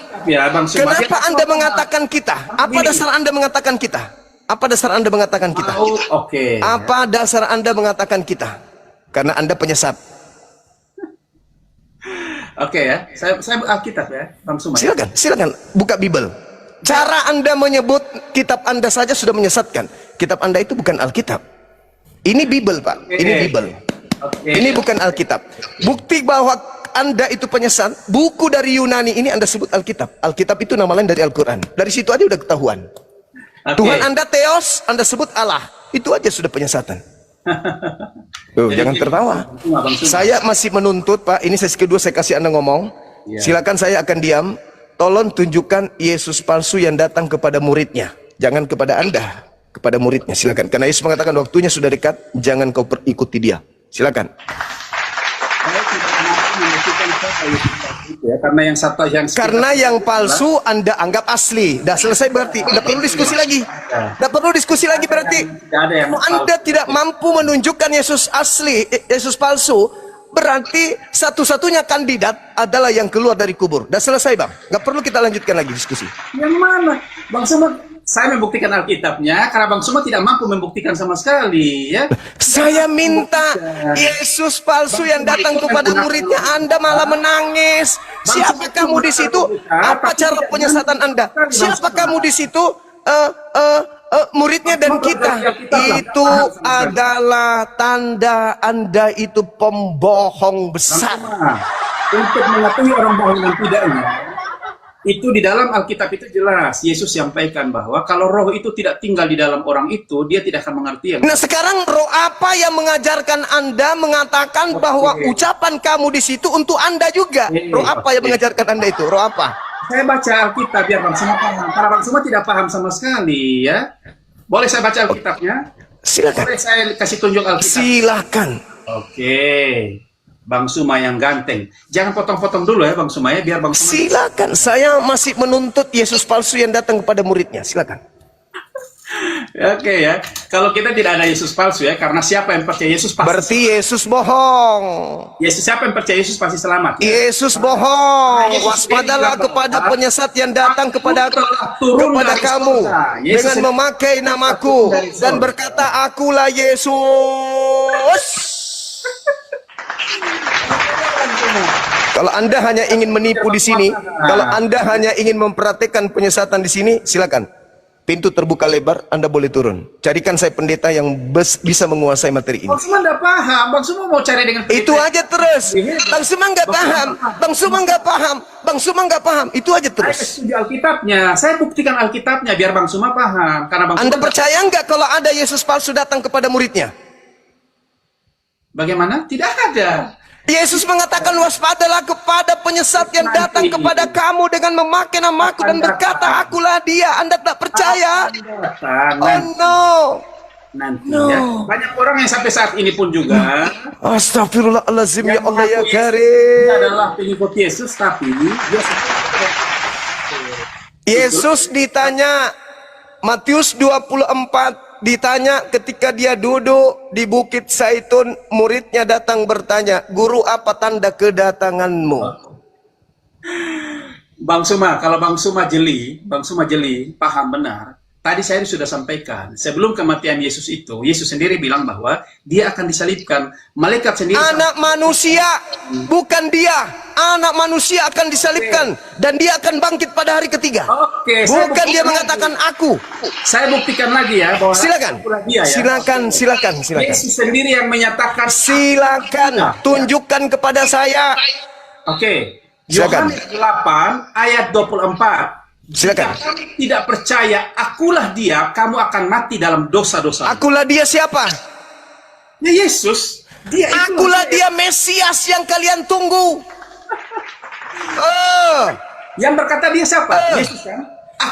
Bang Suma, kenapa Anda mengatakan kita? Apa dasar Anda mengatakan kita? Apa dasar Anda mengatakan kita? Oke. Apa dasar Anda mengatakan kita? Karena Anda penyesat. Oke ya, saya Alkitab ya, Bang Suma. Silakan buka Bible. Cara Anda menyebut kitab Anda saja sudah menyesatkan. Kitab Anda itu bukan Alkitab. Ini Bible, Pak. Ini Bible. Ini bukan Alkitab. Bukti bahwa Anda itu penyesat, buku dari Yunani ini Anda sebut Alkitab. Alkitab itu nama lain dari Al-Quran. Dari situ aja udah ketahuan. Tuhan Anda Theos, Anda sebut Allah. Itu aja sudah penyesatan. Jangan tertawa. Saya masih menuntut, Pak. Ini sesi kedua saya kasih Anda ngomong. Silakan, saya akan diam. Tolong tunjukkan Yesus palsu yang datang kepada muridnya. Jangan kepada Anda, kepada muridnya. Silakan. Karena Yesus mengatakan waktunya sudah dekat, jangan kau ikuti dia. Silakan. Saya tidak mampu membuktikan siapa Yesus palsu itu ya, karena yang palsu Anda anggap asli. Dah selesai berarti. Tidak perlu diskusi lagi. Tidak perlu diskusi lagi berarti. Kalau Anda tidak mampu menunjukkan Yesus asli, Yesus palsu, berarti satu-satunya kandidat adalah yang keluar dari kubur. Dah selesai, Bang. Nggak perlu kita lanjutkan lagi diskusi. Yang mana? Bang Suma, saya membuktikan Alkitabnya karena Bang Suma tidak mampu membuktikan sama sekali, ya. Saya minta Yesus palsu yang datang kepada muridnya, Anda malah menangis. Siapa kamu di situ? Apa cara penyesatan Anda? Siapa kamu di situ? Muridnya dan kita. Itu adalah tanda Anda itu pembohong besar. Untuk mengetahui orang bohong dan tidaknya, itu di dalam Alkitab itu jelas Yesus sampaikan bahwa kalau roh itu tidak tinggal di dalam orang itu, dia tidak akan mengerti. Nah, sekarang roh apa yang mengajarkan Anda mengatakan bahwa ucapan kamu di situ untuk Anda juga? Roh apa yang mengajarkan Anda itu? Roh apa? Saya baca Alkitab biar Bang Suma paham. Karena Bang Suma tidak paham sama sekali, ya. Boleh saya baca Alkitabnya? Silakan. Boleh saya kasih tunjuk Alkitab? Silakan. Oke. Bang Suma yang ganteng. Jangan potong-potong dulu ya Bang Suma ya, biar Bang Suma. Silakan. Saya masih menuntut Yesus palsu yang datang kepada muridnya. Silakan. Oke ya. Kalau kita tidak ada Yesus palsu ya, karena siapa yang percaya Yesus pasti. Berarti Yesus bohong. Yesus, siapa yang percaya Yesus pasti selamat. Ya? Yesus bohong. Waspadalah kepada penyesat yang datang kepada kamu dengan memakai namaku dan berkata, akulah Yesus. Kalau Anda hanya ingin menipu di sini, kalau Anda hanya ingin mempraktikkan penyesatan di sini, silakan. Pintu terbuka lebar, Anda boleh turun. Carikan saya pendeta yang bisa menguasai materi ini. Bang Suma nggak paham, Bang Suma mau cari dengan pendeta. Itu aja terus. Bang Suma nggak paham, Bang Suma nggak paham, Bang Suma nggak paham. Itu aja terus. Saya studi Alkitabnya, saya buktikan Alkitabnya biar Bang Suma paham. Karena Bang Anda Suma percaya nggak kalau ada Yesus palsu datang kepada muridnya? Bagaimana? Tidak ada. Yesus mengatakan waspadalah kepada penyesat yang datang kepada kamu dengan memakai namaku dan berkata akulah dia. Anda tak percaya? Oh no. Nanti ya. Banyak orang yang sampai saat ini pun juga Astagfirullahaladzim, ya Allah ya Dia Karim. adalah pengikut Yesus, tapi dia Yesus ditanya, Matius 24, ditanya ketika dia duduk di Bukit Zaitun, muridnya datang bertanya, guru apa tanda kedatanganmu? Bang Suma, kalau Bang Suma jeli, paham benar. Tadi saya sudah sampaikan, sebelum kematian Yesus itu, Yesus sendiri bilang bahwa dia akan disalibkan. Malaikat sendiri. Anak manusia, bukan dia. Anak manusia akan disalibkan dan dia akan bangkit pada hari ketiga. Oke, bukan dia mengatakan aku. Saya buktikan lagi ya bahwa silakan. Dia, ya. Silakan. Yesus sendiri yang menyatakan. Silakan, tunjukkan kepada saya. Oke. Yohanes 8 ayat 24. Silakan. Jika kami tidak percaya, akulah dia, kamu akan mati dalam dosa-dosa. Akulah dia siapa? Ya Yesus. Akulah dia Mesias yang kalian tunggu. Yang berkata dia siapa? Yesus kan?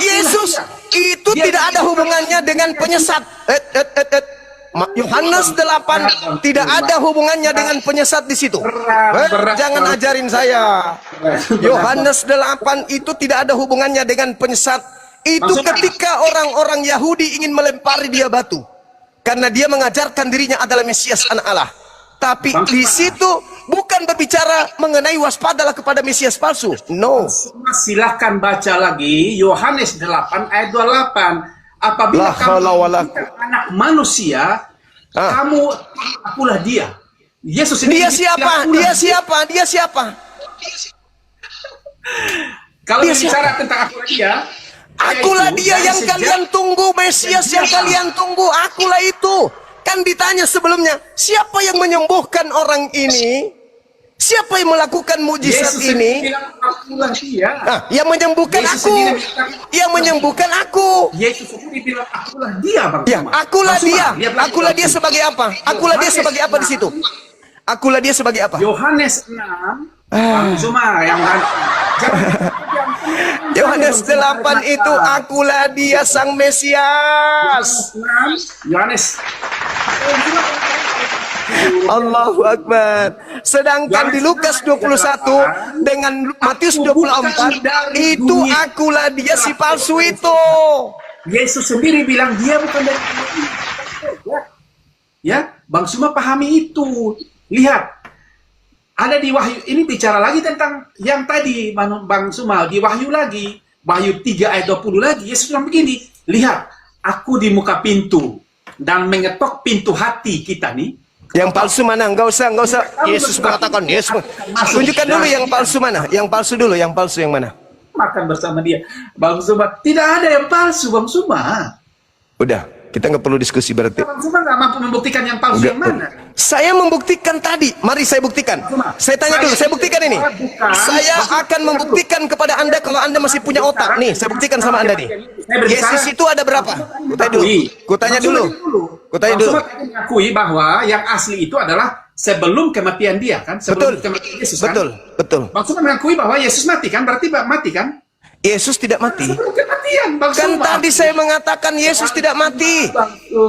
Yesus itu tidak ada hubungannya dengan penyesat. Yohanes 8 tidak ada hubungannya dengan penyesat di situ. Jangan ajarin saya. Yohanes 8 itu tidak ada hubungannya dengan penyesat. Itu ketika orang-orang Yahudi ingin melempari dia batu karena dia mengajarkan dirinya adalah Mesias anak Allah. Tapi di situ bukan berbicara mengenai waspadalah kepada Mesias palsu. No. Silahkan baca lagi Yohanes 8 ayat 28. Apabila kamu anak manusia, kamu akulah dia. Yesus ini dia siapa? Dia siapa? Kalau bicara tentang akulah dia yang kalian tunggu, Mesias yang kalian tunggu, akulah itu. Kan ditanya sebelumnya, siapa yang menyembuhkan orang ini? Siapa yang melakukan mujizat Yesus ini? sendiri bilang, akulah dia. Nah, yang menyembuhkan Yesus aku. sendiri bilang, Yang menyembuhkan aku. Yesus sendiri bilang, akulah dia, Bang Ya, Suma. akulah Bang Suma, dia. lihat lagi, Akulah Bang dia Suma. sebagai apa? Akulah dia sebagai apa di situ? Akulah dia sebagai apa? Yohanes 6, Bang Suma yang Yohanes 8 itu akulah dia sang Mesias. Yohanes Allahu Akbar. Sedangkan di Lukas 21 dengan Matius 24 itu akulah dia si palsu itu. Yesus sendiri bilang dia bukan dari ya, Bang Suma pahami itu. Lihat, ada di Wahyu, ini bicara lagi tentang yang tadi Bang Suma, di Wahyu lagi, Wahyu 3 ayat 20 lagi, Yesus bilang begini, lihat, aku di muka pintu dan mengetok pintu hati kita nih. Yang palsu mana? Enggak usah. Yesus mengatakan, Yesus. Tunjukkan dulu yang palsu mana? Yang palsu dulu, yang palsu yang mana? Makan bersama dia. Bang Suma, tidak ada yang palsu, Bang Suma. Udah, kita nggak perlu diskusi berarti. Bang Suma nggak mampu membuktikan yang palsu yang mana. Saya membuktikan tadi. Mari saya buktikan. Saya tanya dulu, saya buktikan ini. Saya akan membuktikan kepada Anda kalau Anda masih punya otak. Nih, saya buktikan sama Anda nih. Yesus itu ada berapa? Kutanya dulu. Kutanya dulu. Bang Suma mengakui bahwa yang asli itu adalah sebelum kematian dia kan? Sebelum kematian Yesus kan? Betul. Bang Suma mengakui bahwa Yesus mati kan? Berarti mati kan? Yesus tidak mati. Sebelum kematian, Bang Kan Suma. tadi saya mengatakan Yesus tidak mati.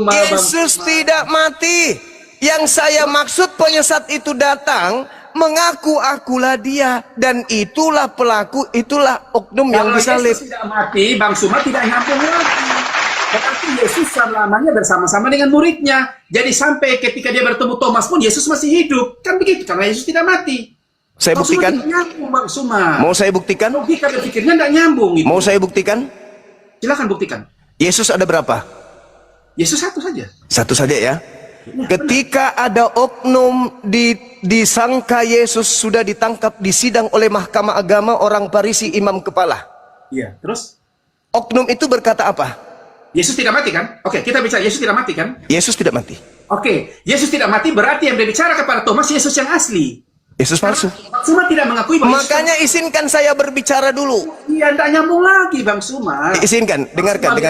Yesus tidak mati. Yang saya maksud penyesat itu datang mengaku akulah dia, dan itulah pelaku, itulah oknum yang Kalau disalib. Yesus tidak mati, Bang Suma tidak nyambung lagi. Tetapi Yesus selamanya bersama-sama dengan muridnya. Jadi sampai ketika dia bertemu Thomas pun Yesus masih hidup. Kan begitu, karena Yesus tidak mati. Saya Bang Suma buktikan. tidak nyambung, Bang Suma. Mau saya buktikan? Logika berpikirnya tidak nyambung. Gitu. Mau saya buktikan? Silakan buktikan. Yesus ada berapa? Yesus satu saja. Satu saja ya. Ketika ada oknum disangka Yesus sudah ditangkap di sidang oleh mahkamah agama orang Farisi imam kepala. Iya. Terus? Oknum itu berkata apa? Yesus tidak mati kan? Oke, kita bicara Yesus tidak mati kan? Yesus tidak mati. Oke, Yesus tidak mati berarti yang berbicara kepada Thomas Yesus yang asli. Yesus palsu. Bang Suma tidak mengakui bahwa Makanya izinkan saya berbicara dulu. Iya, tidak nyambung lagi, Bang Suma. Izinkan, dengarkan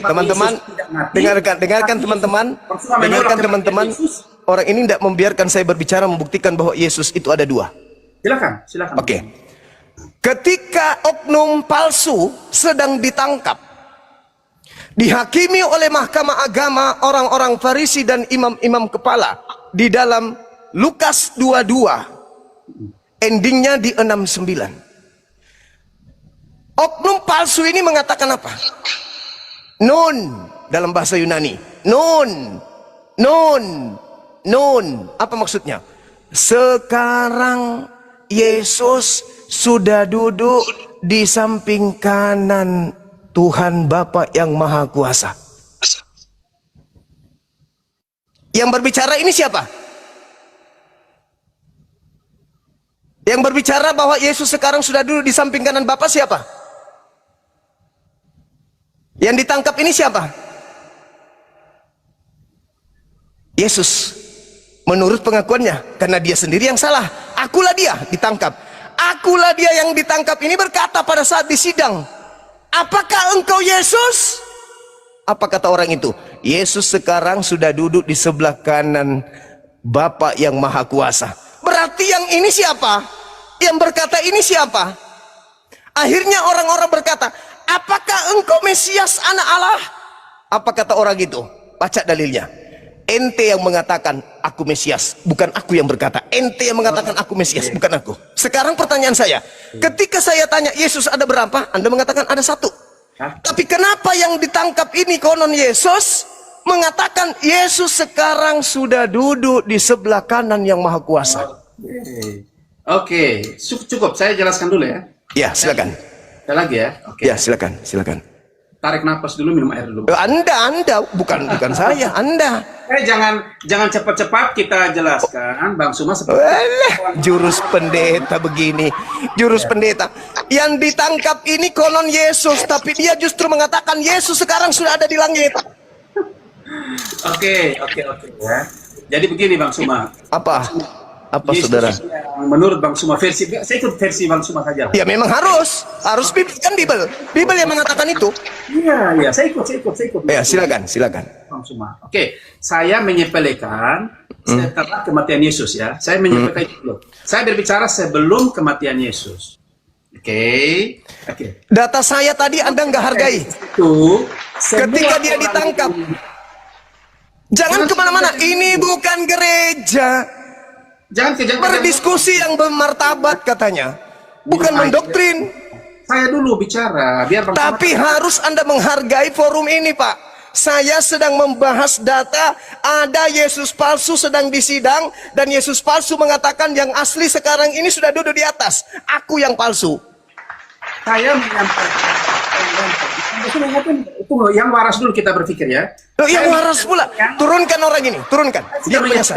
teman-teman, dengarkan teman-teman. Orang ini tidak membiarkan saya berbicara, membuktikan bahwa Yesus itu ada dua. Silakan. Oke. Ketika oknum palsu sedang ditangkap, dihakimi oleh mahkamah agama orang-orang Farisi dan imam-imam kepala di dalam Lukas 22, endingnya di 69. Oknum palsu ini mengatakan apa? Nun, dalam bahasa Yunani. Nun. Apa maksudnya? Sekarang Yesus sudah duduk di samping kanan Tuhan Bapa yang Maha Kuasa. Yang berbicara ini siapa? Yang berbicara bahwa Yesus sekarang sudah duduk di samping kanan Bapa siapa? Yang ditangkap ini siapa? Yesus. Menurut pengakuannya, karena dia sendiri yang salah. Akulah dia ditangkap. Akulah dia yang ditangkap ini berkata pada saat di sidang, apakah engkau Yesus? Apa kata orang itu? Yesus sekarang sudah duduk di sebelah kanan Bapa yang Maha Kuasa. Berarti yang ini siapa? Yang berkata ini siapa? Akhirnya orang-orang berkata, apakah engkau Mesias anak Allah? Apa kata orang itu? Baca dalilnya. Ente yang mengatakan aku Mesias, bukan aku yang berkata. Ente yang mengatakan aku Mesias, bukan aku. Sekarang pertanyaan saya, ketika saya tanya Yesus ada berapa? Anda mengatakan ada satu. Tapi kenapa yang ditangkap ini konon Yesus mengatakan Yesus sekarang sudah duduk di sebelah kanan yang Maha Kuasa? Oke, cukup. Saya jelaskan dulu ya. Ya, silakan. Ada lagi ya. Oke. Ya, silakan. Tarik nafas dulu, minum air dulu. Anda, bukan saya, Anda. Jangan cepat-cepat kita jelaskan, Bang Suma seperti Jurus pendeta begini. Jurus pendeta. Yang ditangkap ini konon Yesus, tapi dia justru mengatakan Yesus sekarang sudah ada di langit. Oke ya. Jadi begini Bang Suma. Apa? Apa Yesus saudara? yang menurut Bang Suma versi, saya ikut versi Bang Suma saja. Ya memang harus Bibel kan Bibel yang mengatakan itu. Iya, saya ikut. Ya silakan. Bang Suma. Oke, saya menyepelekan setelah kematian Yesus ya. Saya menyepelekan itu dulu. Saya berbicara sebelum kematian Yesus. Oke. Data saya tadi Anda nggak hargai. Itu Ketika dia ditangkap, jangan kemana-mana. Ini bukan gereja. Jangan Berdiskusi yang bermartabat katanya, bukan mendoktrin. Saya dulu bicara, biar Bang Tapi harus Anda menghargai forum ini, Pak. Saya sedang membahas data, ada Yesus palsu sedang disidang, dan Yesus palsu mengatakan yang asli sekarang ini sudah duduk di atas. Aku yang palsu. saya menyampaikan itu yang waras dulu kita berpikir ya. Loh, yang waras pula. Turunkan orang ini, turunkan. Dia menyesal.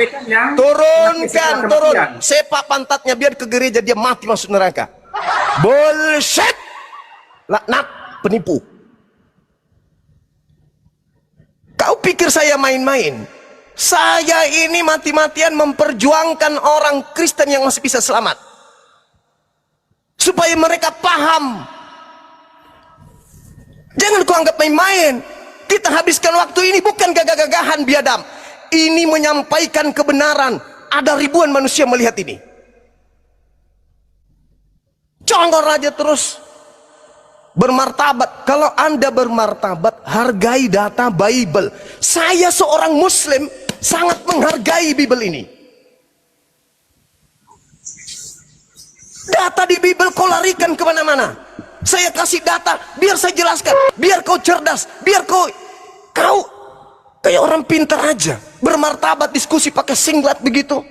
Turun. Sepak pantatnya biar ke gereja dia mati masuk neraka. Bullshit. Laknat penipu. Kau pikir saya main-main? Saya ini mati-matian memperjuangkan orang Kristen yang masih bisa selamat. Supaya mereka paham. Jangan kau anggap main-main. Kita habiskan waktu ini bukan gagah-gagahan biadab. Ini menyampaikan kebenaran. Ada ribuan manusia melihat ini. Jangan raja terus bermartabat. Kalau Anda bermartabat, hargai data Bible. Saya seorang Muslim sangat menghargai Bible ini. Data di Bible kau larikan kemana-mana. Saya kasih data, biar saya jelaskan. Biar kau cerdas, biar kau kayak orang pintar aja. Bermartabat diskusi pakai singlet begitu.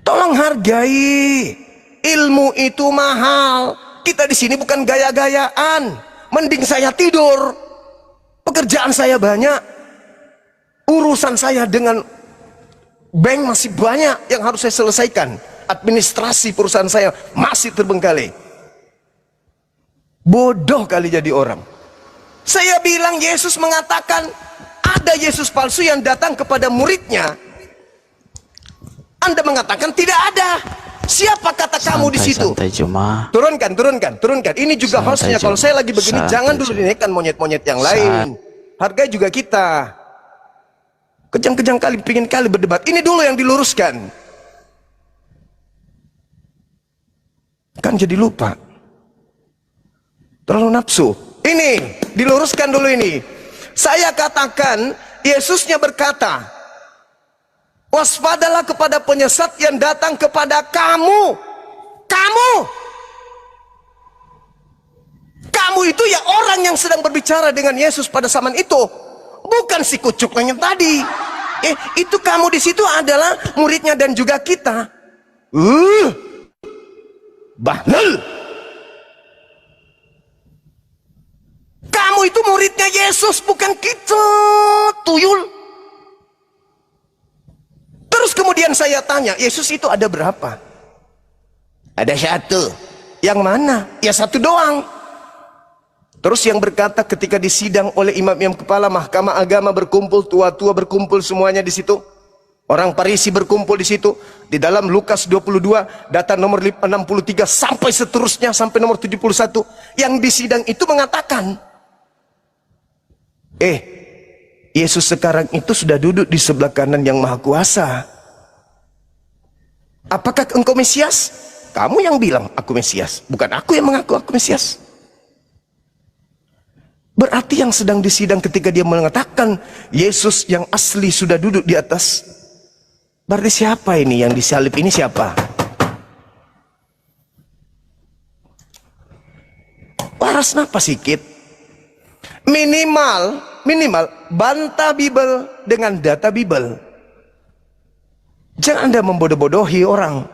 Tolong hargai. Ilmu itu mahal. Kita di sini bukan gaya-gayaan. Mending saya tidur. Pekerjaan saya banyak. Urusan saya dengan bank masih banyak yang harus saya selesaikan. Administrasi perusahaan saya masih terbengkalai. Bodoh kali jadi orang. Saya bilang Yesus mengatakan ada Yesus palsu yang datang kepada muridnya. Anda mengatakan tidak ada. Siapa kata kamu di situ? Santai cuma. Turunkan. Ini juga hostnya. Kalau saya lagi begini, jangan dulu dinaikkan monyet-monyet yang lain. Hargai juga kita. Kejang-kejang kali, pingin kali berdebat. Ini dulu yang diluruskan. Kan jadi lupa. Terlalu nafsu. Ini, diluruskan dulu ini. Saya katakan, Yesusnya berkata, waspadalah kepada penyesat yang datang kepada kamu. Kamu itu ya orang yang sedang berbicara dengan Yesus pada zaman itu. Bukan si kucuknya yang tadi. Itu kamu di situ adalah muridnya dan juga kita. Bahlul. Kamu itu muridnya Yesus, bukan kita. Tuyul. Terus kemudian saya tanya, Yesus itu ada berapa? Ada satu. Yang mana? Ya satu doang. Terus yang berkata ketika disidang oleh imam-imam kepala mahkamah agama berkumpul, tua-tua berkumpul semuanya di situ. Orang Farisi berkumpul di situ. Di dalam Lukas 22, data nomor 63 sampai seterusnya sampai nomor 71. Yang disidang itu mengatakan, Yesus sekarang itu sudah duduk di sebelah kanan yang maha kuasa. Apakah engkau Mesias? Kamu yang bilang aku Mesias, bukan aku yang mengaku aku Mesias. Berarti yang sedang disidang ketika dia mengatakan Yesus yang asli sudah duduk di atas. Berarti siapa ini yang disalib ini siapa? Waras napa sikit? Minimal bantah Bible dengan data Bible. Jangan Anda membodoh-bodohi orang.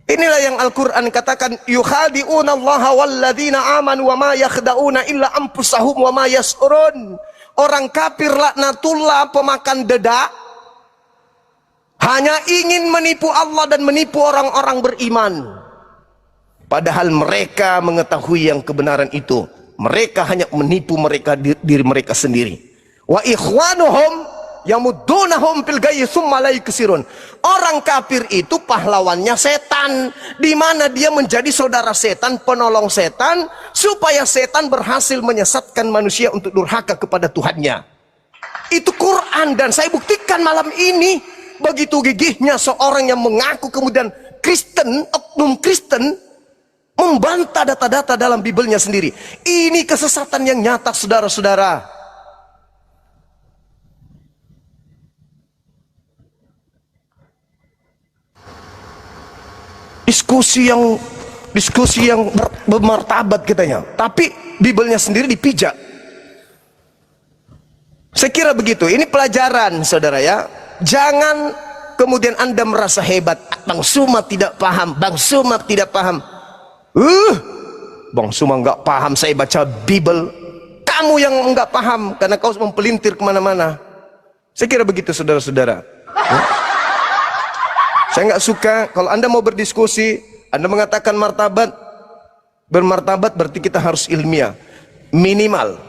Inilah yang Al-Quran katakan, yukhadi'una allaha walladzina amanu wa ma yakhda'una illa anfusahum wa ma yas'urun. Orang kafir laknatullah, pemakan dedak, hanya ingin menipu Allah dan menipu orang-orang beriman. Padahal mereka mengetahui yang kebenaran itu. Mereka hanya menipu mereka diri mereka sendiri. Wa ikhwanuhum, Yamuddunahum fil ghayyi tsumma la yuqsirun. Orang kafir itu pahlawannya setan, di mana dia menjadi saudara setan, penolong setan, supaya setan berhasil menyesatkan manusia untuk durhaka kepada Tuhannya. Itu Quran, dan saya buktikan malam ini. Begitu gigihnya seorang yang mengaku kemudian Kristen, oknum Kristen, membantah data-data dalam Bibelnya sendiri. Ini kesesatan yang nyata, saudara-saudara. Diskusi yang bermartabat katanya, tapi Bibelnya sendiri dipijak. Saya kira begitu. Ini pelajaran, saudara ya. Jangan kemudian Anda merasa hebat. Bang Suma tidak paham, Bang Suma tidak paham. Bang Suma nggak paham, saya baca Bible. Kamu yang nggak paham karena kau mempelintir kemana-mana. Saya kira begitu, saudara-saudara. Ya? Saya nggak suka kalau Anda mau berdiskusi, Anda mengatakan martabat, bermartabat berarti kita harus ilmiah. Minimal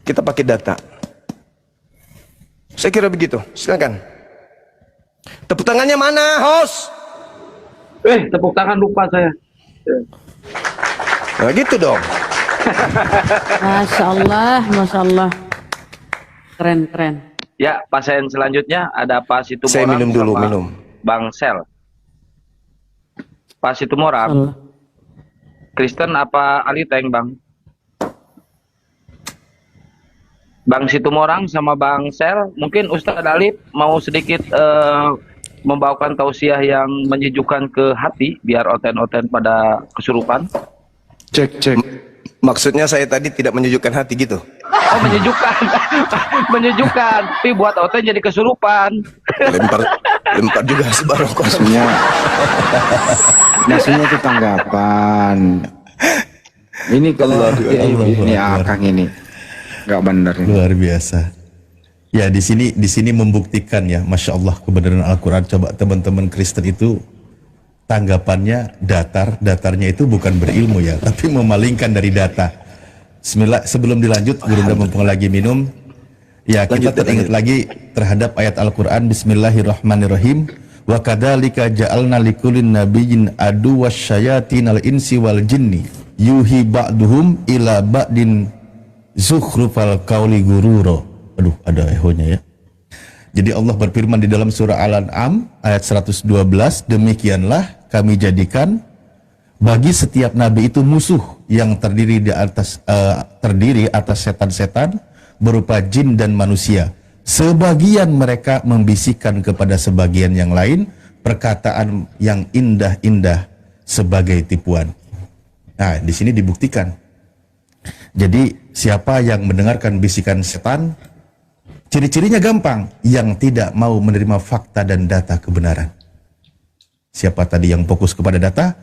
kita pakai data. Saya kira begitu. Silakan. Tepuk tangannya mana, host? Tepuk tangan lupa saya. Nah gitu dong. Masya Allah, Masya Allah. Keren, keren. Ya, pasien selanjutnya ada Pak Situmorang. Saya minum dulu, sama minum. Bang Sel. Pak Situmorang. Allah. Kristen apa Aliteng, Bang? Bang Situmorang sama Bang Sel, mungkin Ustadz Alif mau sedikit membawakan tausiah yang menyejukkan ke hati, biar oten-oten pada kesurupan. Cek. Maksudnya saya tadi tidak menyejukkan hati gitu. Oh, menyejukkan. Menyejukkan, tapi buat oten jadi kesurupan. Lempar juga sebarokah. Maksudnya itu tanggapan. Ini kalau ini Akang ini nggak benar. Luar biasa. Ya, di sini membuktikan ya, Masya Allah, kebenaran Al-Quran. Coba teman-teman Kristen itu tanggapannya datarnya itu bukan berilmu ya, tapi memalingkan dari data. Bismillah, sebelum dilanjut, Gurunda mumpung lagi minum, ya kita teringat lagi terhadap ayat Al-Quran. Bismillahirrahmanirrahim. Wa kadzalika ja'alna likulli nabiyyin aduwwas syayatinal insi wal jinni yuhi ba'duhum ila ba'din zukhrufal qauli gururo. Aduh, ada ehonya ya. Jadi Allah berfirman di dalam surah Al-An'am ayat 112, demikianlah kami jadikan bagi setiap nabi itu musuh yang terdiri atas setan-setan berupa jin dan manusia. Sebagian mereka membisikkan kepada sebagian yang lain perkataan yang indah-indah sebagai tipuan. Nah, di sini dibuktikan. Jadi siapa yang mendengarkan bisikan setan, ciri-cirinya gampang, yang tidak mau menerima fakta dan data kebenaran. Siapa tadi yang fokus kepada data?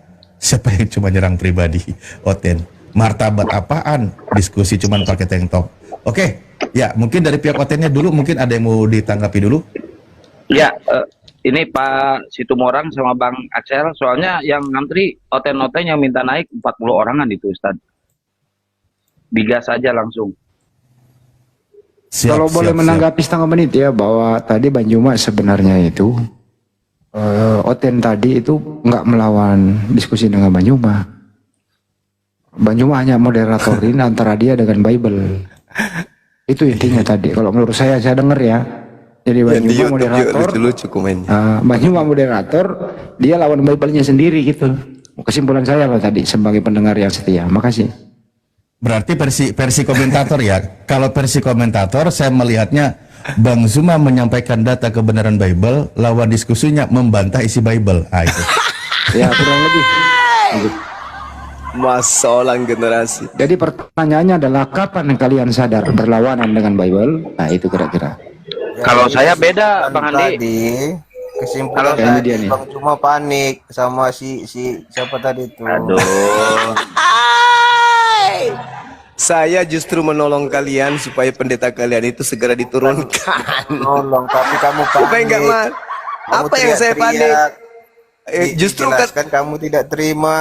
Siapa yang cuma nyerang pribadi? Oten. Martabat apaan? Diskusi cuma pakai tank top. Oke, ya mungkin dari pihak Otennya dulu, mungkin ada yang mau ditanggapi dulu. Ya, ini Pak Situmorang sama Bang Axel, soalnya yang ngantri Oten-Oten yang minta naik 40 orangan itu Ustaz. Digas saja langsung. Kalau boleh menanggapi setengah menit ya, bahwa tadi Bang Juma sebenarnya itu Oten tadi itu nggak melawan diskusi dengan Bang Juma. Bang Juma hanya moderatorin antara dia dengan Bible. Itu intinya tadi. Kalau menurut saya dengar ya. Jadi Bang Juma moderator, Bang Juma moderator, dia lawan Bible-nya sendiri gitu. Kesimpulan saya loh tadi sebagai pendengar yang setia. Makasih. Berarti versi komentator ya. Kalau versi komentator, saya melihatnya Bang Zuma menyampaikan data kebenaran Bible, lawan diskusinya membantah isi Bible. Ah, itu. Ya kurang lebih. Masalah generasi. Jadi pertanyaannya adalah kapan kalian sadar berlawanan dengan Bible? Nah itu kira-kira. Ya, kalau saya beda, Bang Andi. Tadi kesimpulan Kalau tadi dia nih. Bang cuma panik sama si siapa tadi itu. Aduh. Saya justru menolong kalian supaya pendeta kalian itu segera diturunkan. Nolong, tapi kamu panik. Supaya enggak mal. Apa yang saya panik? Justru kan kamu tidak terima,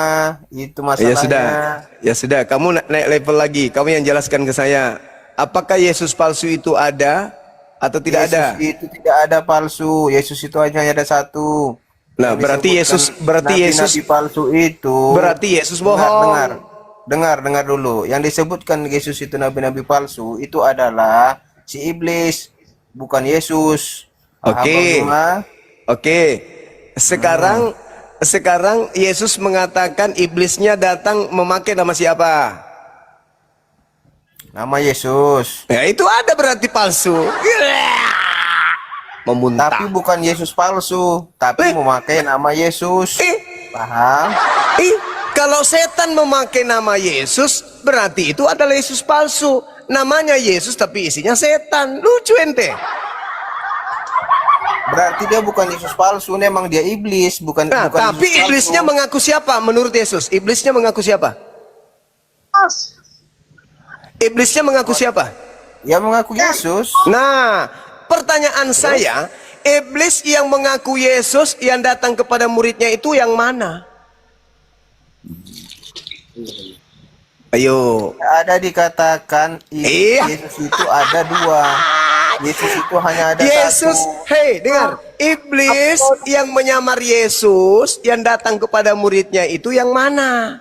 itu masalahnya. Ya sudah, kamu naik level lagi. Kamu yang jelaskan ke saya. Apakah Yesus palsu itu ada? atau tidak Yesus ada? itu tidak ada palsu. Yesus itu hanya ada satu. Nah, Yang berarti disebutkan Yesus nabi-nabi palsu itu. berarti Yesus Dengar, bohong. dengar dulu. Yang disebutkan Yesus itu nabi-nabi palsu itu adalah si iblis, bukan Yesus. Paham, Oke. Bang Juma? Oke. Sekarang Yesus mengatakan iblisnya datang memakai nama siapa? Nama Yesus. Ya itu ada berarti palsu. Memuntah. Tapi bukan Yesus palsu, tapi memakai nama Yesus. Paham? Kalau setan memakai nama Yesus, berarti itu adalah Yesus palsu. Namanya Yesus tapi isinya setan. Lucu ente. Berarti dia bukan Yesus palsu, memang dia iblis, bukan Nah, bukan tapi Yesus iblisnya palsu. mengaku siapa menurut Yesus? Iblisnya mengaku siapa? Iblisnya mengaku siapa? Ya mengaku Yesus. Nah, pertanyaan saya, iblis yang mengaku Yesus yang datang kepada muridnya itu yang mana? Ayo. Ada dikatakan Iya. Yesus itu ada dua. Yesus itu hanya ada Yesus, satu. hei dengar, iblis yang menyamar Yesus yang datang kepada muridnya itu yang mana?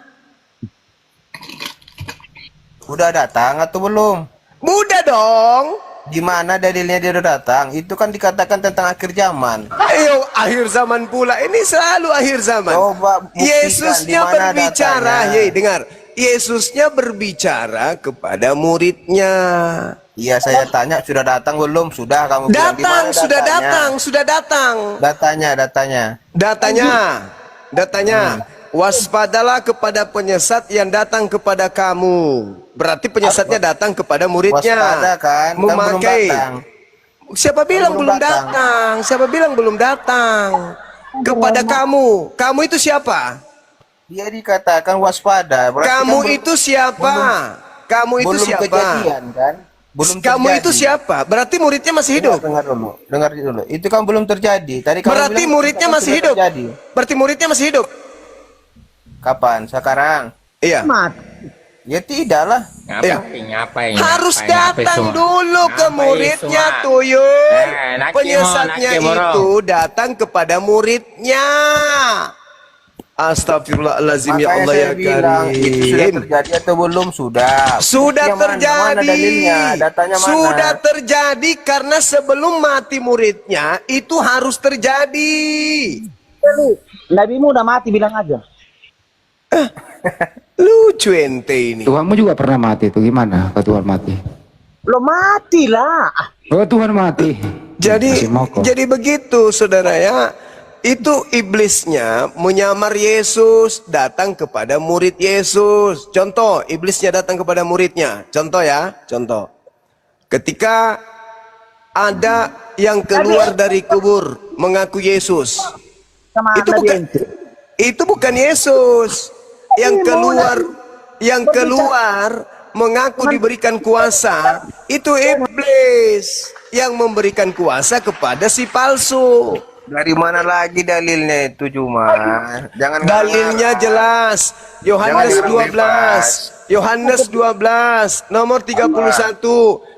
Udah datang atau belum? Mudah dong. Di mana dalilnya dia udah datang? Itu kan dikatakan tentang akhir zaman. Ayo, akhir zaman pula. Ini selalu akhir zaman. Coba buktikan Yesusnya di mana berbicara, datanya. hei dengar. Yesusnya berbicara kepada muridnya. Iya, saya tanya sudah datang belum? Sudah, kamu bilang di Datang, mana sudah datanya? datang, sudah datang. Datanya. Waspadalah kepada penyesat yang datang kepada kamu. Berarti penyesatnya datang kepada muridnya. Waspada kan? Kan belum Memakai. datang. Siapa bilang belum belum datang. datang? Siapa bilang belum datang? Kepada kamu. Kamu itu siapa? Dia dikatakan waspada. Berarti Kamu kan itu siapa? Kamu itu belum siapa? kejadian kan? Belum Kamu terjadi. itu siapa? Berarti muridnya masih hidup. Dengar dulu. Itu kan belum terjadi. Tadi kamu Berarti bilang muridnya itu kan masih sudah hidup. terjadi. Berarti muridnya masih hidup. Kapan? Sekarang? Iya. Ya tidak lah. Iya. Harus datang dulu ke muridnya tuyul. Penyesatnya itu datang kepada muridnya. Astagfirullahaladzim, ya Makanya Allah saya ya bilang itu sudah Karim. terjadi atau belum? Sudah. Sudah Buktinya mana? terjadi. Mana dalilnya? Datanya mana? Sudah terjadi karena sebelum mati muridnya itu harus terjadi. Nabimu udah mati, bilang aja. Lucu ente ini. Tuhanmu juga pernah mati itu gimana? Kalau Tuhan mati? Lo mati lah. Oh Tuhan mati. Masih mogok. Jadi begitu saudara ya. Itu iblisnya menyamar Yesus, datang kepada murid Yesus. Contoh, iblisnya datang kepada muridnya. Contoh ya, contoh. Ketika ada yang keluar dari kubur mengaku Yesus. Sama Itu bukan Yesus. Yang keluar mengaku diberikan kuasa, itu iblis yang memberikan kuasa kepada si palsu. Dari mana lagi dalilnya itu cuma? Jangan Dalilnya ngarang. jelas. Yohanes Jangan 12. Yohanes 12 nomor 31.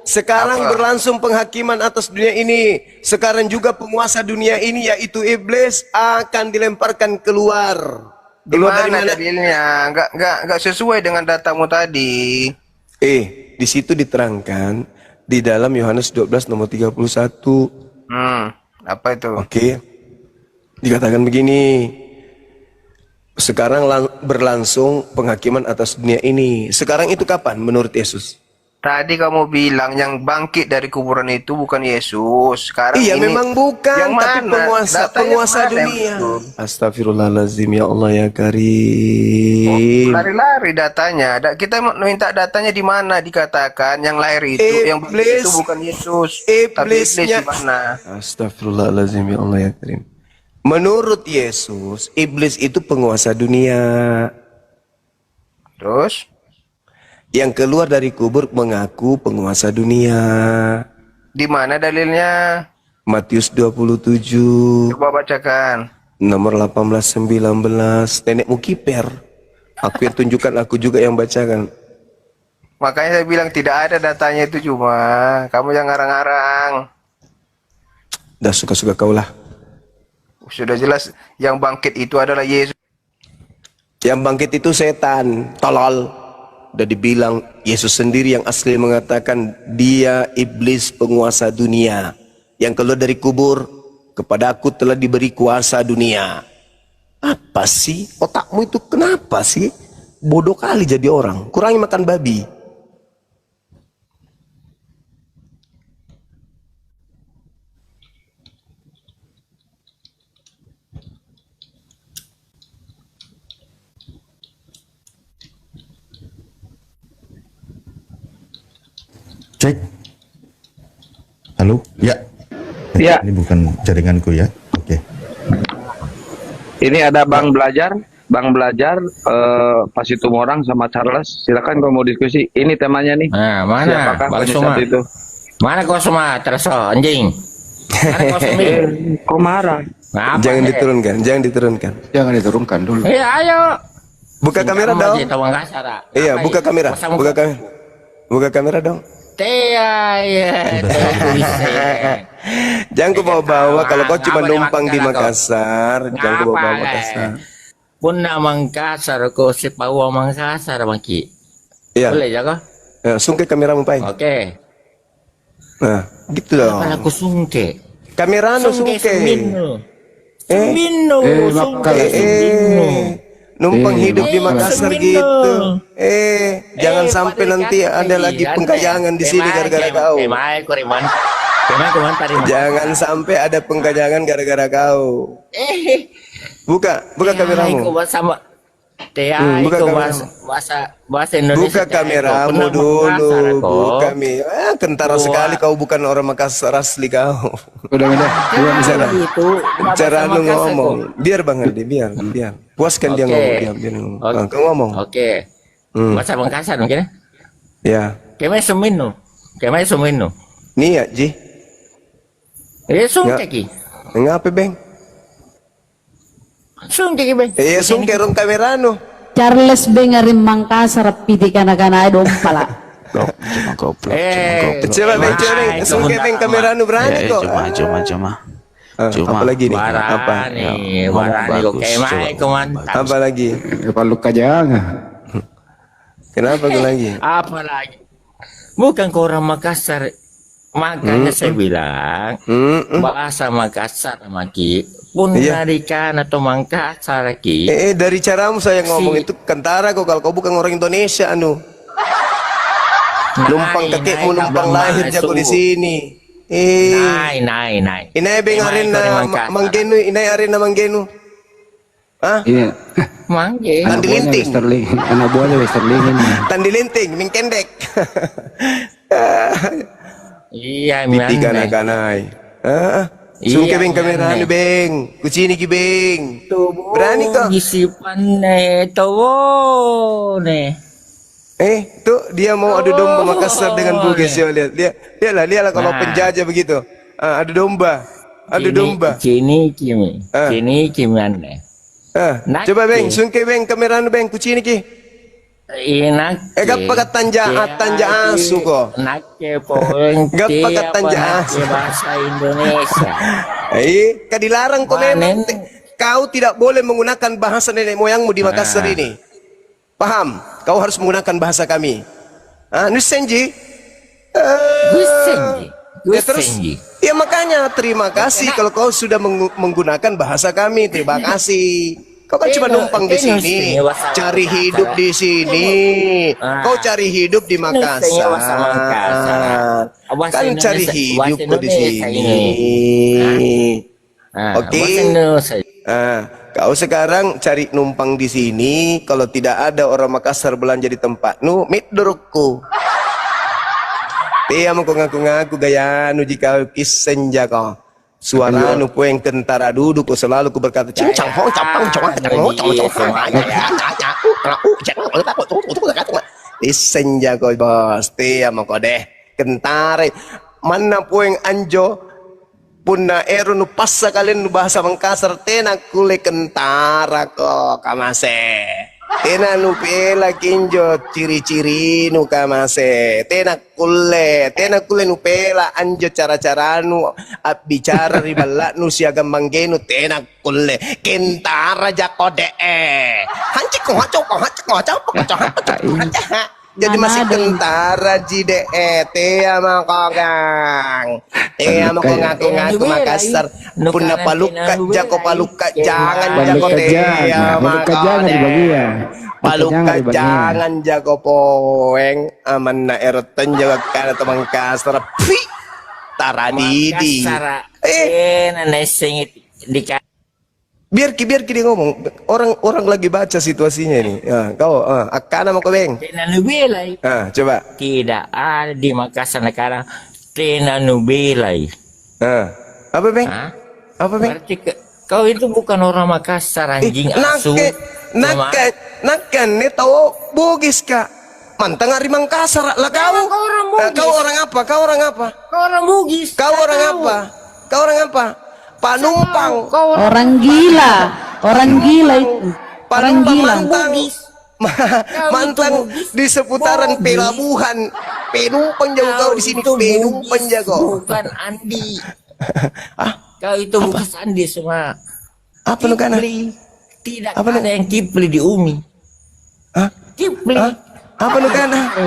Sekarang Apa? berlangsung penghakiman atas dunia ini. Sekarang juga penguasa dunia ini yaitu iblis akan dilemparkan keluar. Di Keluar dari mana mana? dalilnya? Enggak sesuai dengan datamu tadi. Di situ diterangkan di dalam Yohanes 12 nomor 31. Apa itu? Oke. Dikatakan begini. Sekarang berlangsung penghakiman atas dunia ini. Sekarang itu kapan menurut Yesus? Tadi kamu bilang yang bangkit dari kuburan itu bukan Yesus. Sekarang Iya ini memang bukan, yang tapi mana? Datanya penguasa mana yang dunia. betul? Astagfirullahaladzim, ya Allah ya Karim. Lari-lari datanya. Kita minta datanya di mana dikatakan yang lahir itu, yang bangkit itu bukan Yesus, tapi iblis di mana? Astagfirullahaladzim, ya Allah ya Karim. Menurut Yesus, iblis itu penguasa dunia. Terus? Yang keluar dari kubur mengaku penguasa dunia. Di mana dalilnya? Matius 27. Coba bacakan. Nomor 18-19. Nenekmu kiper. Aku yang tunjukkan, aku juga yang bacakan. Makanya saya bilang tidak ada datanya itu cuma. Kamu yang ngarang-ngarang. Dah suka-suka kau lah. Sudah jelas yang bangkit itu adalah Yesus. Yang bangkit itu setan, tolol. Udah dibilang Yesus sendiri yang asli mengatakan dia iblis penguasa dunia yang keluar dari kubur, kepada aku telah diberi kuasa dunia. Apa sih otakmu itu, kenapa sih bodoh kali jadi orang, kurangi makan babi. Cek. Halo? Ya. Ya. Ini bukan jaringanku ya. Oke. Ini ada Bang Belajar, Pak Situmorang sama Charles. Silakan kalau mau diskusi. Ini temanya nih. Nah, mana Siapakah Bang pada Suma? saat itu? Mana kau semua terso anjing? Mana kau sumi? Kok marah? Ngapa Jangan nih? diturunkan, jangan diturunkan. Jangan diturunkan dulu. Iya, ayo. Buka kamera Kamu dong. aja tawang kasar, ah. Iya, Ngapain? buka kamera. Pasang Buka kamera. Buka kamera dong. Tea, ya, Jangan kau bawa-bawa kalau kau cuma Ngapa numpang di dimakan kau? Makassar. Jangan kau bawa Makassar. Pun Mangkasar, ko si Pawa Mangkasar, Maki. Iya. Boleh ya kau? Ya, sungke kameramu pai. Oke. Nah, gitu dong. Kalau aku sungke. Kamerano sungke. Semino. Eh, Semino, sungke semino. numpang hidup di Eh, Makassar Semino. gitu. Jangan sampai pada nanti kata ada lagi kan, pengkajangan di sini gara-gara kau. Kemai, Kuriman. Kemai, Pariman. Jangan sampai ada pengkajangan gara-gara kau. Buka kameramu. Aku sama buka kameramu. bahasa Indonesia. Buka kameramu dulu. Buka kentara sekali kau, bukan orang Makassar asli kau. Udah. Bicara, Itu bicara lu ngomong. Biar Bang Aldi, biar. Puaskan dia Oke. ngomong, biar ngomong. Oke. Kau ngomong. Oke. Bahasa Makassar mungkin. Ya. Kemai Sumino. Nih ya, Ji. Sungke ki. Ngapa, Bang? Sungke ki, Bang. Sungke rong kamerano. Charles Bengarim Mangkasar piti kana-kana dom pala. Coba Bang, sungke Bang kamerano berani kok. Cuma. Apa lagi nih? Apa? Warani kok kemai kok mantap. Apa lagi? Paluk aja. Kenapa lagi? Apa lagi? Bukan ke orang Makassar. Makanya saya bilang bahasa Makassar Maki pun Iya. dari kan atau Makassar Ki. Dari caramu saya ngomong itu kentara kok, kalau kau bukan orang Indonesia anu. Numpang kakekmu numpang lahir jago di sini. Nai. Inai bengarin na manggenu, inai arin na manggenu. Hah? Iya. Mangge. Tandi linting. Westerling. Anak buahnya Westerling ini. Tandi linting, ming kendek. Iya, Piti mana? kanai. Sungke Iya, beng kamera iya. anu beng. Kucini ki beng. Berani kok. Gisipan towo ne. Tuh dia mau adu domba Makassar dengan Bugis ya, lihat. Lihatlah kalau Nah. penjajah begitu. Adu domba. Adu domba. Kini kimi. Ah. Kini kimane. Nak Coba beng, ki. sungke beng kamera anu beng. Kucini ki. Inak. Gappa tanja asu kok. Nakke poeng. Gappa tanja asu. Bahasa Indonesia. Dilarang kok memang. Kau tidak boleh menggunakan bahasa nenek moyangmu di Makassar ini. Paham? Kau harus menggunakan bahasa kami. Nusenji. Terus, ya makanya terima kasih kalau kau sudah menggunakan bahasa kami. Terima kasih. Kau kan cuma numpang di sini, cari hidup di sini. Kau cari hidup di Makassar. Kan cari hidup kau di sini. Oke. Kau sekarang cari numpang di sini. Kalau tidak ada orang Makassar belanja di tempatmu, mitdurukku. Dia mau ngaku-ngaku gaya nu jika kisenja kau. Suara nu poeng tentara duduk kau selalu ku berkata cincang ho capang cong kisenja kau bos. Dia mau kau deh kentare mana poeng anjo punna eru nu passa kalian nu bahasa Makassar tena kule kentara kok kamase. Tena nu pela kinjo ciri-ciri nu kamase. Tena kulle nu pela anjo cara-cara nu bicara ribala nu siaga manggenu tena kulle. Kentara jakode hancik ngocok. Jadi masih kentara jide tea makokang. Tea ngaku Makassar. Punna paluka jako paluka jangan jako tea makokang. Paluka jangan jago poeng aman na erotan jaga kana teman Makassar. Pi taradidi. Nenek singit di Biar dia ngomong, orang lagi baca situasinya ini. Ya, kau akana mau kebeng. Tena nubelai. Coba. Tidak ada di Makassar sekarang tena nubelai. Apa beng? Apa beng? Berarti kau itu bukan orang Makassar anjing asu. Nakan nih tahu Bugis kak. Mantang hari Makassar lah kau. Kau orang apa? Kau orang apa? Kau orang Bugis. Kau orang apa? Kau orang apa? Panumpang. Orang gila itu. Orang gila. Mantan di seputaran pelabuhan. Penumpang jago kau di sini. Penumpang jago. Bukan Andi. Kau itu bukan Andi semua. Apa lu kana? Tidak ada yang Kipli di Umi. Kipli. Apa lu kana? Apa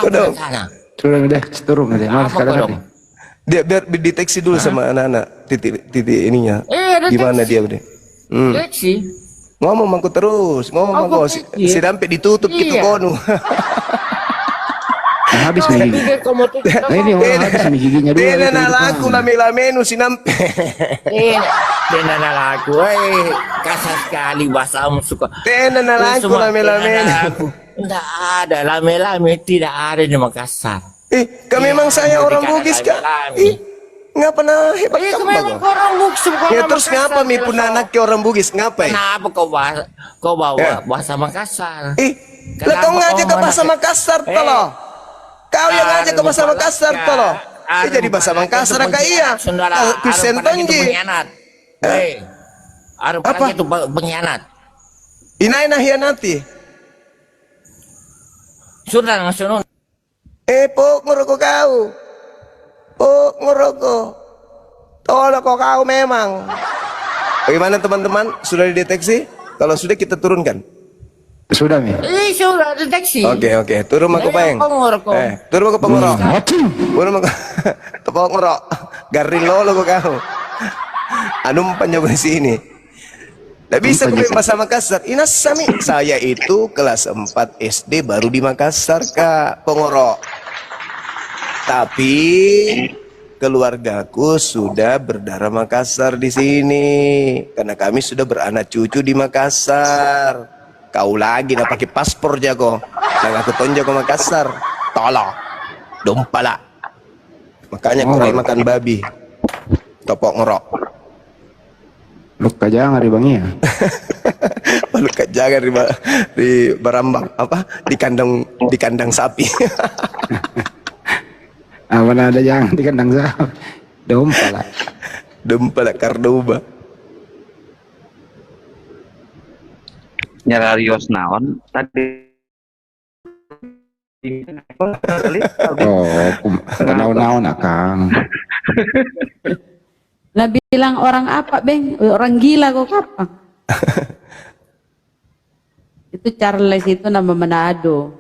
lu kana? Turun deh. Malas kadang. Dia biar dideteksi dulu sama anak-anak titik ininya. Gimana dia udah? Deteksi. Ngomong mangku terus, ngomong mangku si dampe ditutup gitu kono. Habis nih. Ini orang habis nih giginya dulu. Tena nalaku lame-lamenu si nampe. Tena nalaku, kasar sekali bahasamu suka. Tena nalaku lame-lamenu. Tidak ada lame-lame, tidak ada di Makassar. Kami memang saya orang Bugis kak. Nggak pernah hebat kamu memang orang Bugis. Ya terus ngapa mi pun anak ke orang Bugis ngapain? Kenapa kau bawa bahasa Makassar? Lah kau ngajak ke bahasa Makassar tolo. Kau yang ngajak ke bahasa Makassar tolo. Jadi bahasa Makassar kak iya. Kusen tonji. Apa itu pengkhianat? Inaina hianati. Sudah langsung. Pok ngerokok kau. Pok ngerokok. Tolong kau memang. Bagaimana teman-teman? Sudah dideteksi? Kalau sudah kita turunkan. Sudah mi. Sudah deteksi. Oke. Turun mako peng. Turun mako pengorok. Turun mako. Tepok ngorok. Garilo lo kau. Anum panjang di sini. Tidak bisa kembali bahasa Makassar. Inas sami. Saya itu kelas 4 SD baru di Makassar kak pengorok. Tapi keluargaku sudah berdarah Makassar di sini karena kami sudah beranak cucu di Makassar. Kau lagi dah pakai paspor jago. Dan aku tonjok ke Makassar. Tolong. Dompala. Makanya kau makan babi. Topok ngerok. Luka jangan di bangi ya. Luka jangan di barambang apa di kandang sapi. Mana ada yang di kandang sapi. Dompala Kardoba. Nyararios naon tadi. Naon akang. Lah bilang orang apa, Beng? Orang gila kok kapan? Itu Charles itu nama Manado.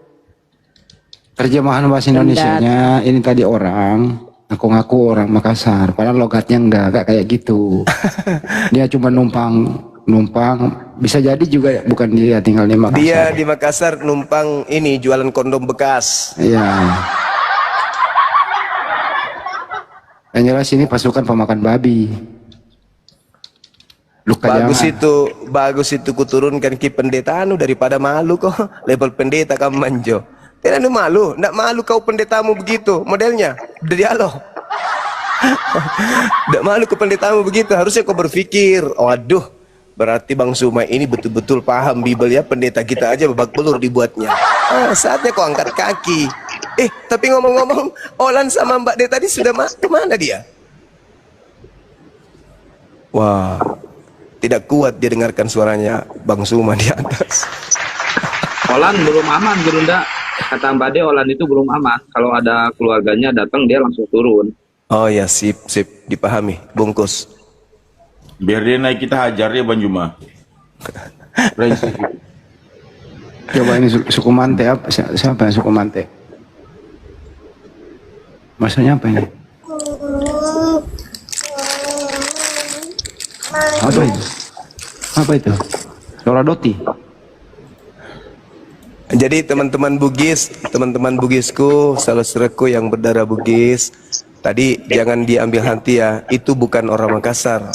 Terjemahan bahasa Indonesianya ini tadi orang, aku ngaku orang Makassar, padahal logatnya enggak kayak gitu. Dia cuma numpang, bisa jadi juga bukan dia tinggal di Makassar. Dia di Makassar numpang ini jualan kondom bekas. Iya. Yang jelas ini pasukan pemakan babi. Luka bagus itu kuturunkan ki pendeta anu daripada malu kok level pendeta kamu manjo. Tidak malu, ndak malu kau pendetamu begitu modelnya. Dialog. Ndak malu ke pendetamu begitu. Harusnya kau berpikir, waduh, berarti Bang Suma ini betul-betul paham Bible ya. Pendeta kita aja babak belur dibuatnya. Saatnya kau angkat kaki. Tapi ngomong-ngomong, Olan sama Mbak De tadi sudah kemana dia? Wah, Tidak kuat dia dengarkan suaranya Bang Suma di atas. Olan belum aman, Gerunda. Kata Mbak De, Olan itu belum aman. Kalau ada keluarganya datang, dia langsung turun. Oh ya, sip, dipahami, bungkus. Biar dia naik kita hajar ya Bang Juma. Coba ini suku Mante apa? Siapa yang suku Mante? Maksudnya apa ini? Apa itu? Apa itu? Suara Doti. Jadi teman-teman Bugisku, saudaraku yang berdarah Bugis, tadi jangan diambil hati ya, itu bukan orang Makassar.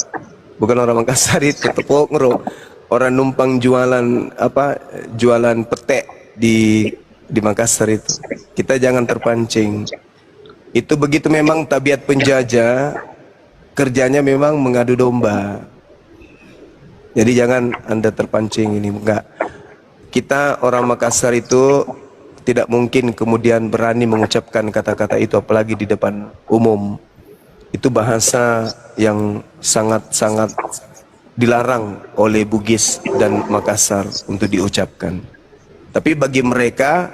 Bukan orang Makassar itu, tepuk ngero. Orang numpang jualan petek di Makassar itu. Kita jangan terpancing. Itu begitu memang tabiat penjajah, kerjanya memang mengadu domba. Jadi jangan Anda terpancing ini, enggak. Kita orang Makassar itu tidak mungkin kemudian berani mengucapkan kata-kata itu apalagi di depan umum. Itu bahasa yang sangat-sangat dilarang oleh Bugis dan Makassar untuk diucapkan. Tapi bagi mereka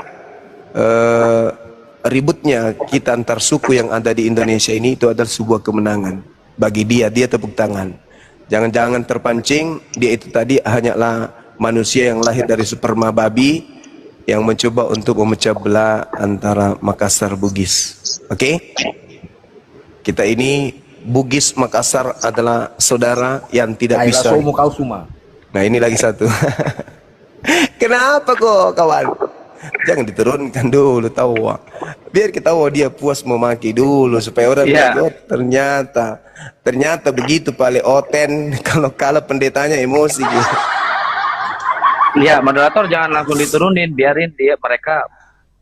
ributnya kita antar suku yang ada di Indonesia ini itu adalah sebuah kemenangan. Bagi dia tepuk tangan. Jangan-jangan terpancing, dia itu tadi hanyalah manusia yang lahir dari sperma babi yang mencoba untuk memecah belah antara Makassar Bugis. Oke? Kita ini Bugis Makassar adalah saudara yang tidak bisa. Kau Suma. Nah, ini lagi satu. Kenapa kok kawan? Jangan diturunkan dulu tahu. Biar kita dia puas memaki dulu supaya orang lihat, oh, ternyata begitu paling oten kalau kalah pendetanya emosi gitu. Iya, moderator jangan langsung diturunin, biarin mereka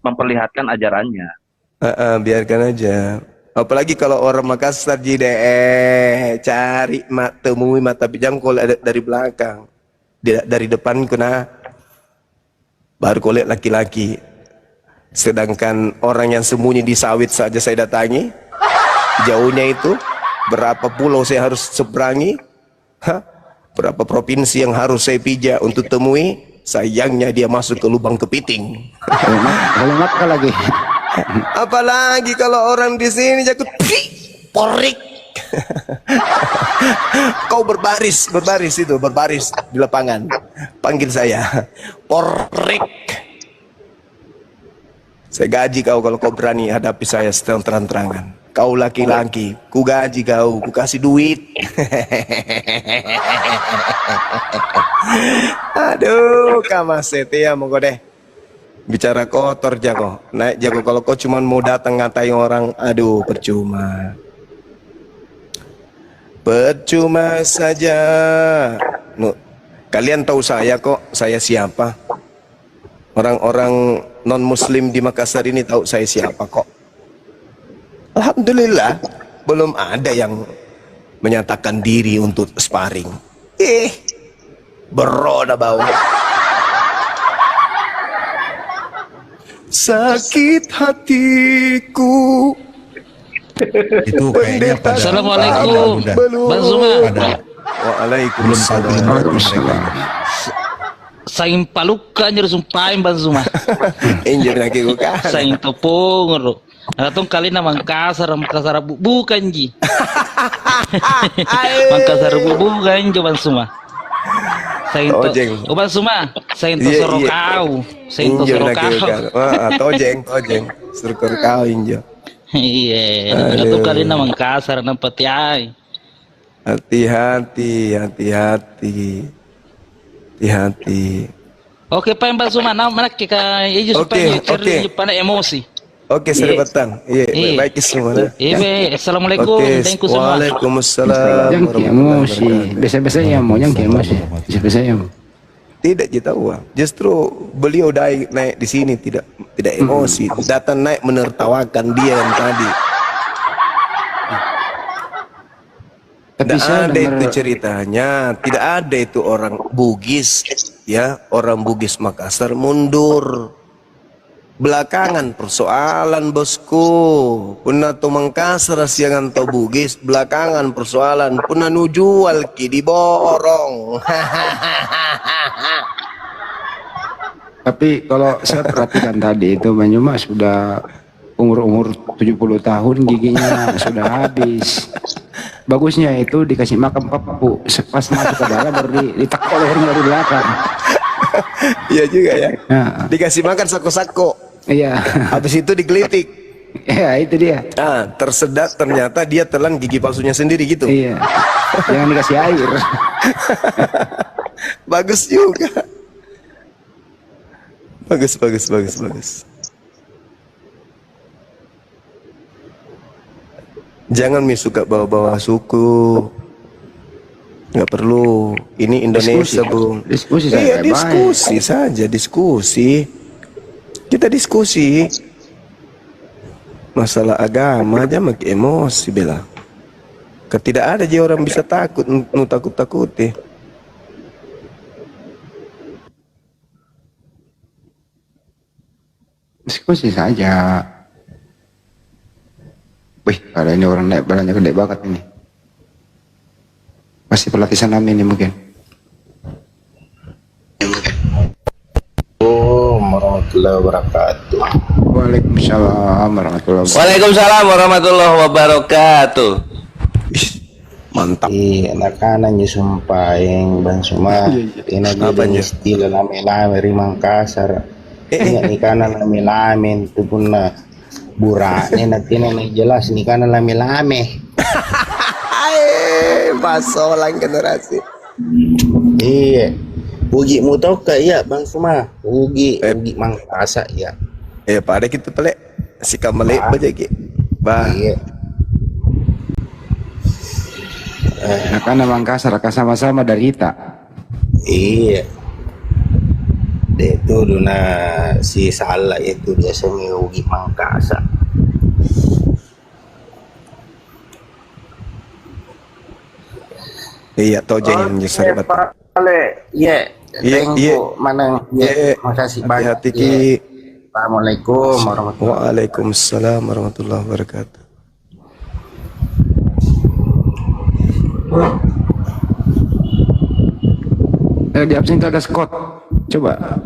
memperlihatkan ajarannya. Biarkan aja. Apalagi kalau orang Makassar cari temui mata jangkol dari belakang, dari depan kena baru kolek laki-laki. Sedangkan orang yang sembunyi di sawit saja saya datangi, jauhnya itu berapa pulau saya harus seberangi, berapa provinsi yang harus saya pijak untuk temui. Sayangnya dia masuk ke lubang kepiting. Kalau ngapa lagi? Apalagi kalau orang di sini jakut porik. Kau berbaris di lapangan. Panggil saya porik. Saya gaji kau kalau kau berani hadapi saya terang-terangan. Kau laki-laki, ku gaji kau, ku kasih duit. Aduh, kamasete ya monggo deh. Bicara kotor jago, naik jago kalau kau cuma mau datang ngatain orang, aduh percuma. Percuma saja. Kalian tahu saya kok, saya siapa? Orang-orang non-muslim di Makassar ini tahu saya siapa kok. Alhamdulillah, belum ada yang menyatakan diri untuk sparring. Beroda bau. Sakit hatiku. Itu kayaknya pada Assalamualaikum, Bang Zuma. Waalaikumsalam. Saing paluka nyeri sumpahin Bang Zuma. Injil lagi bukan. Saing topong ro. Atong kali na Makassar bukan ji. Makassar bukan ji Bang Zuma. Saing to. Bang Zuma, saing to sorokau. Saing to sorokau. Tojeng. Sorokau kau injo. Iya, atong kali na Makassar na patiay. Hati-hati. Oke, Pak Mbak Zuma, mana kita ijo supaya cerita pada emosi. Oke, selamat petang. Iya, baik semua. Iya, assalamualaikum. Oke, waalaikumsalam. Yang emosi, biasa-biasanya mau yang emosi, biasa-biasanya. Tidak kita uang. Justru beliau naik di sini tidak emosi, datang naik menertawakan dia yang tadi. Tidak ada itu ceritanya, tidak ada itu orang Bugis, ya orang Bugis Makassar mundur. Belakangan persoalan bosku. Puna to Mangkasar siangan to Bugis. Belakangan persoalan puna nu jual ki diborong. Tapi kalau saya perhatikan tadi itu Banyuma sudah umur 70 tahun giginya sudah habis. Bagusnya itu dikasih makan papu. Pas masuk ke dalam baru ditekuk lehernya dari belakang. Iya juga ya. Dikasih makan sako-sako. Iya. Habis itu digelitik. Iya itu dia. Tersedak ternyata dia telan gigi palsunya sendiri gitu. Iya. Jangan dikasih air. Bagus juga. Bagus. Jangan suka bawa-bawa suku. Nggak perlu. Ini Indonesia, Bung. Diskusi iya, diskusi saja, diskusi. Kita diskusi. Masalah agama aja makin emosi bela. Tidak ada aja orang bisa takut, nu takut-takuti. Diskusi saja. Wih, ada ini orang naik badannya gede banget ini. Pasti pelatih Sanami ini mungkin. Warahmatullahi wabarakatuh. Waalaikumsalam warahmatullahi wabarakatuh. Waalaikumsalam warahmatullahi wabarakatuh. Mantap. Anak-anaknya sumpah yang Bang Suma. Tina dia istilah lame-lame rimang kasar. Ini kanan lame-lame itu pun buraknya nanti jelas nih kanan lame-lame. Masolang generasi. Iya. Ugi mutoka ya Bang Suma. Ugi mangkasa ya. Pada kita pelek si kamelek baca ki. Bah. Iya. Karena Mangkasar sama-sama dari kita. Iya. Itu duna si salah itu biasanya ugi mangkasa. Iya, tau jangan nyesal bat. Iya, mana? Iya, makasih banyak. Hati ki. Assalamualaikum warahmatullahi wabarakatuh. Waalaikumsalam warahmatullahi wabarakatuh. Di absen itu ada Scott. Coba,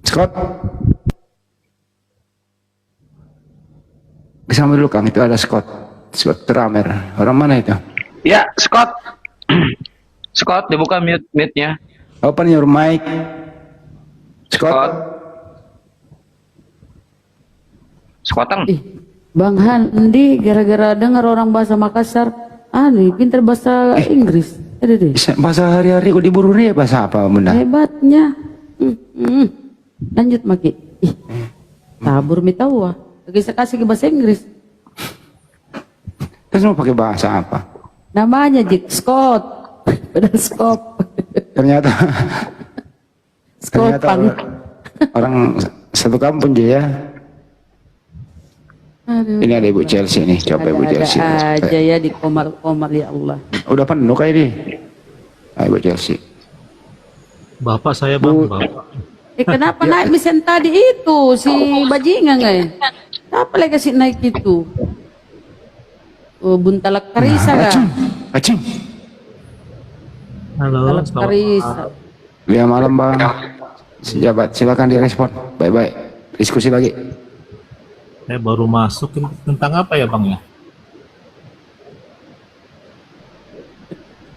Scott. Bersama dulu Kang, itu ada Scott. Scott Tramer. Orang mana itu? Ya, Scott. Scott, dibuka mute-nya. Open your mic. Scott. Squatang. Bang Handi gara-gara dengar orang bahasa Makassar, pinter bahasa Inggris. Bahasa hari-hari kok diburu nih bahasa apa bunda? Hebatnya. Lanjut Maki. Tabur mi tahu bisa kasih ke bahasa Inggris. Terus mau pakai bahasa apa? Namanya Jack Scott. Beda Scott. Ternyata orang satu kampung aja ya. Aduh. Ini ada Ibu Chelsea nih, coba Ibu Chelsea. Aja ya di komar-komar ya Allah. Udah penuh kayak ini. Ibu Chelsea. Bapak saya Bang, Bapak. Kenapa naik mesin tadi itu si bajingan nggak ya? Kenapa lagi kasih naik itu? Buntalak Karisa nggak? Acing. Halo, Karisa. Lihat malam Bang. Jabat, silakan direspon. Baik-baik. Diskusi lagi. Saya baru masuk, tentang apa ya Bang ya?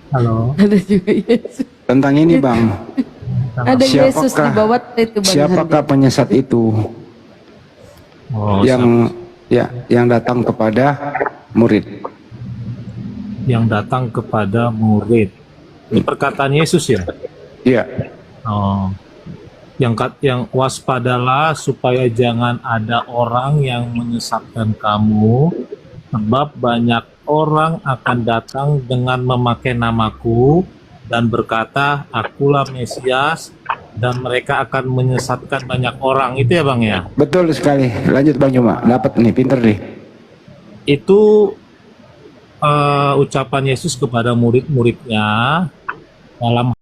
Halo. Ada juga Yesus. Tentang ini Bang. Ada Yesus di bawah itu Bang. Siapakah penyesat itu? Yang datang kepada murid. Yang datang kepada murid. Ini perkataan Yesus ya? Iya. Oh. Yang waspadalah supaya jangan ada orang yang menyesatkan kamu, sebab banyak orang akan datang dengan memakai namaku dan berkata akulah Mesias, dan mereka akan menyesatkan banyak orang. Itu ya Bang ya? Betul sekali. Lanjut Bang Juma, dapat nih, pinter nih. Itu ucapan Yesus kepada murid-muridnya dalam